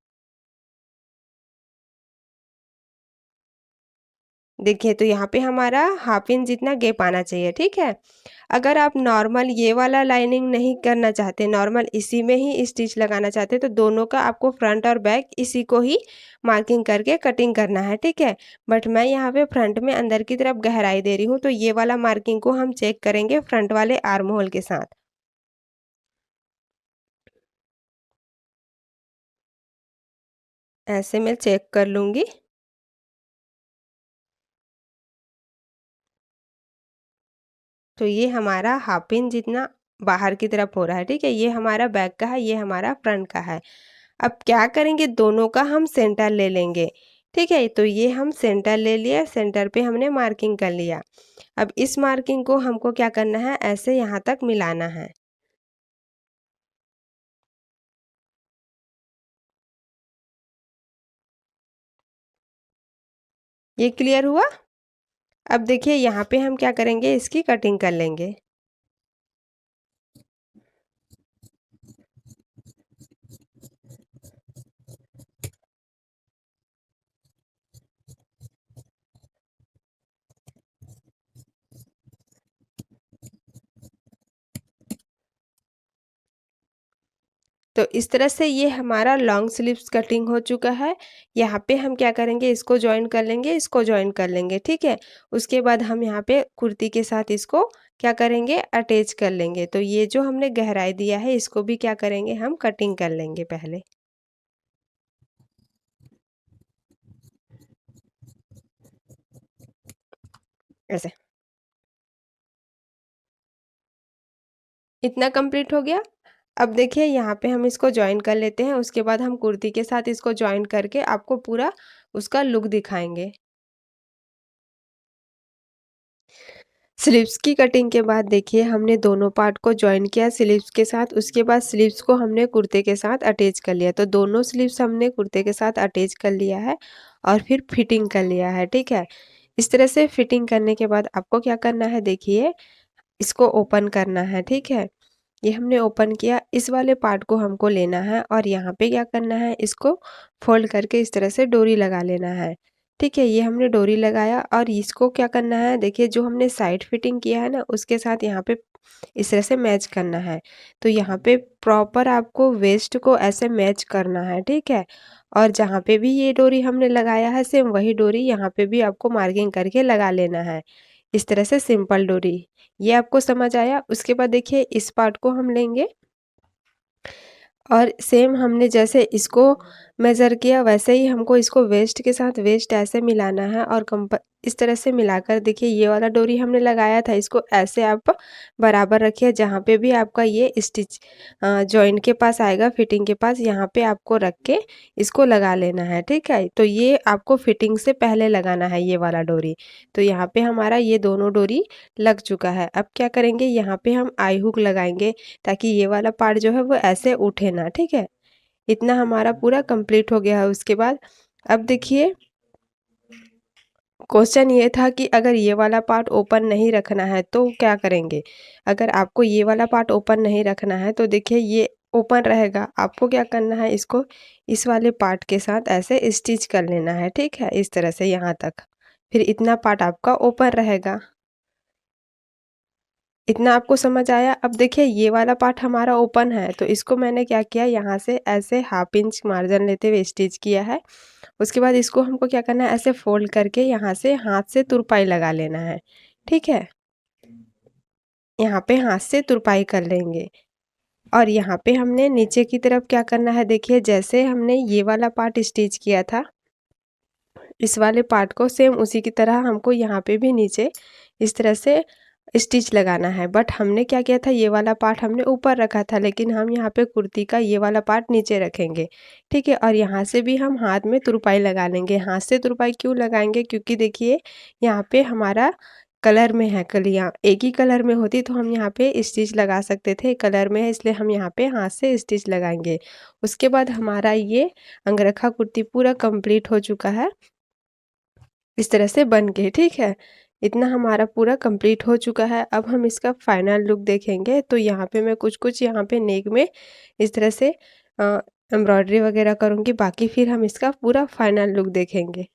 देखिए तो यहाँ पे हमारा हाफ इंच जितना गैप आना चाहिए, ठीक है। अगर आप नॉर्मल ये वाला लाइनिंग नहीं करना चाहते, नॉर्मल इसी में ही स्टिच लगाना चाहते, तो दोनों का आपको फ्रंट और बैक इसी को ही मार्किंग करके कटिंग करना है, ठीक है। बट मैं यहाँ पे फ्रंट में अंदर की तरफ गहराई दे रही हूँ, तो ये वाला मार्किंग को हम चेक करेंगे फ्रंट वाले आर्म होल के साथ। ऐसे मैं चेक कर लूँगी। तो ये हमारा हाफ इंच जितना बाहर की तरफ हो रहा है, ठीक है। ये हमारा बैक का है, ये हमारा फ्रंट का है। अब क्या करेंगे, दोनों का हम सेंटर ले लेंगे, ठीक है। तो ये हम सेंटर ले लिया, सेंटर पे हमने मार्किंग कर लिया। अब इस मार्किंग को हमको क्या करना है, ऐसे यहाँ तक मिलाना है। ये क्लियर हुआ? अब देखिए यहाँ पे हम क्या करेंगे, इसकी कटिंग कर लेंगे। तो इस तरह से ये हमारा लॉन्ग स्लीव्स कटिंग हो चुका है। यहाँ पे हम क्या करेंगे, इसको जॉइन कर लेंगे, इसको जॉइन कर लेंगे, ठीक है। उसके बाद हम यहाँ पे कुर्ती के साथ इसको क्या करेंगे, अटैच कर लेंगे। तो ये जो हमने गहराई दिया है इसको भी क्या करेंगे, हम कटिंग कर लेंगे पहले, ऐसे। इतना कंप्लीट हो गया। अब देखिए यहाँ पे हम इसको जॉइन कर लेते हैं। उसके बाद हम कुर्ती के साथ इसको जॉइन करके आपको पूरा उसका लुक दिखाएंगे। स्लीव्स की कटिंग के बाद देखिए हमने दोनों पार्ट को जॉइन किया स्लीव्स के साथ। उसके बाद स्लीव्स को हमने कुर्ते के साथ अटैच कर लिया। तो दोनों स्लीव्स हमने कुर्ते के साथ अटैच कर लिया है और फिर फिटिंग कर लिया है, ठीक है। इस तरह से फिटिंग करने के बाद आपको क्या करना है, देखिए इसको ओपन करना है, ठीक है। ये हमने ओपन किया, इस वाले पार्ट को हमको लेना है और यहाँ पे क्या करना है, इसको फोल्ड करके इस तरह से डोरी लगा लेना है, ठीक है। ये हमने डोरी लगाया और इसको क्या करना है, देखिए जो हमने साइड फिटिंग किया है ना उसके साथ यहाँ पे इस तरह से मैच करना है। तो यहाँ पे प्रॉपर आपको वेस्ट को ऐसे मैच करना है, ठीक है। और जहाँ पे भी ये डोरी हमने लगाया है सेम वही डोरी यहाँ पे भी आपको मार्किंग करके लगा लेना है, इस तरह से सिंपल डोरी। ये आपको समझ आया? उसके बाद देखिए इस पार्ट को हम लेंगे और सेम हमने जैसे इसको मेज़र किया वैसे ही हमको इसको वेस्ट के साथ वेस्ट ऐसे मिलाना है और इस तरह से मिलाकर देखिए ये वाला डोरी हमने लगाया था, इसको ऐसे आप बराबर रखिए जहाँ पे भी आपका ये स्टिच जॉइंट के पास आएगा, फिटिंग के पास, यहाँ पे आपको रख के इसको लगा लेना है, ठीक है। तो ये आपको फिटिंग से पहले लगाना है ये वाला डोरी। तो यहाँ पे हमारा ये दोनों डोरी लग चुका है। अब क्या करेंगे, यहाँ पे हम आई हुक लगाएंगे ताकि ये वाला पार्ट जो है वो ऐसे उठे ना, ठीक है। इतना हमारा पूरा कंप्लीट हो गया है। उसके बाद अब देखिए क्वेश्चन ये था कि अगर ये वाला पार्ट ओपन नहीं रखना है तो क्या करेंगे। अगर आपको ये वाला पार्ट ओपन नहीं रखना है तो देखिए ये ओपन रहेगा। आपको क्या करना है, इसको इस वाले पार्ट के साथ ऐसे स्टिच कर लेना है, ठीक है, इस तरह से यहाँ तक। फिर इतना पार्ट आपका ओपन रहेगा। इतना आपको समझ आया। अब देखिए ये वाला पार्ट हमारा ओपन है तो इसको मैंने क्या किया, यहाँ से ऐसे 1/2 इंच मार्जिन लेते हुए स्टिच किया है। उसके बाद इसको हमको क्या करना है, ऐसे फोल्ड करके यहाँ से हाथ से तुरपाई लगा लेना है, ठीक है। यहाँ पे हाथ से तुरपाई कर लेंगे। और यहाँ पे हमने नीचे की तरफ क्या करना है, देखिए जैसे हमने ये वाला पार्ट स्टिच किया था, इस वाले पार्ट को सेम उसी की तरह हमको यहाँ पे भी नीचे इस तरह से स्टिच लगाना है। बट हमने क्या किया था, ये वाला पार्ट हमने ऊपर रखा था, लेकिन हम यहाँ पे कुर्ती का ये वाला पार्ट नीचे रखेंगे, ठीक है। और यहाँ से भी हम हाथ में तुरपाई लगा लेंगे। हाथ से तुरपाई क्यों लगाएंगे, क्योंकि देखिए यहाँ पे हमारा कलर में है कलियाँ, एक ही कलर में होती तो हम यहाँ पे स्टिच लगा सकते थे, कलर में है इसलिए हम यहाँ पे हाथ से स्टिच लगाएंगे। उसके बाद हमारा ये अंगरखा कुर्ती पूरा कंप्लीट हो चुका है इस तरह से बन के, ठीक है। इतना हमारा पूरा कंप्लीट हो चुका है। अब हम इसका फाइनल लुक देखेंगे। तो यहाँ पे मैं कुछ यहाँ पे नेक में इस तरह से एम्ब्रॉयडरी वगैरह करूँगी, बाकी फिर हम इसका पूरा फाइनल लुक देखेंगे।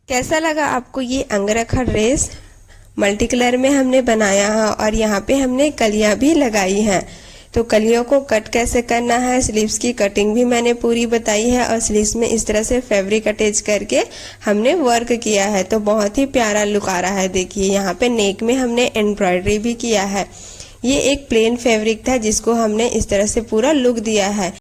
कैसा लगा आपको ये अंगरखा ड्रेस? मल्टी कलर में हमने बनाया है और यहाँ पे हमने कलियाँ भी लगाई हैं। तो कलियों को कट कैसे करना है, स्लीव्स की कटिंग भी मैंने पूरी बताई है और स्लीव्स में इस तरह से फैब्रिक अटैच करके हमने वर्क किया है। तो बहुत ही प्यारा लुक आ रहा है। देखिए यहाँ पे नेक में हमने एम्ब्रॉयडरी भी किया है। ये एक प्लेन फैब्रिक था जिसको हमने इस तरह से पूरा लुक दिया है।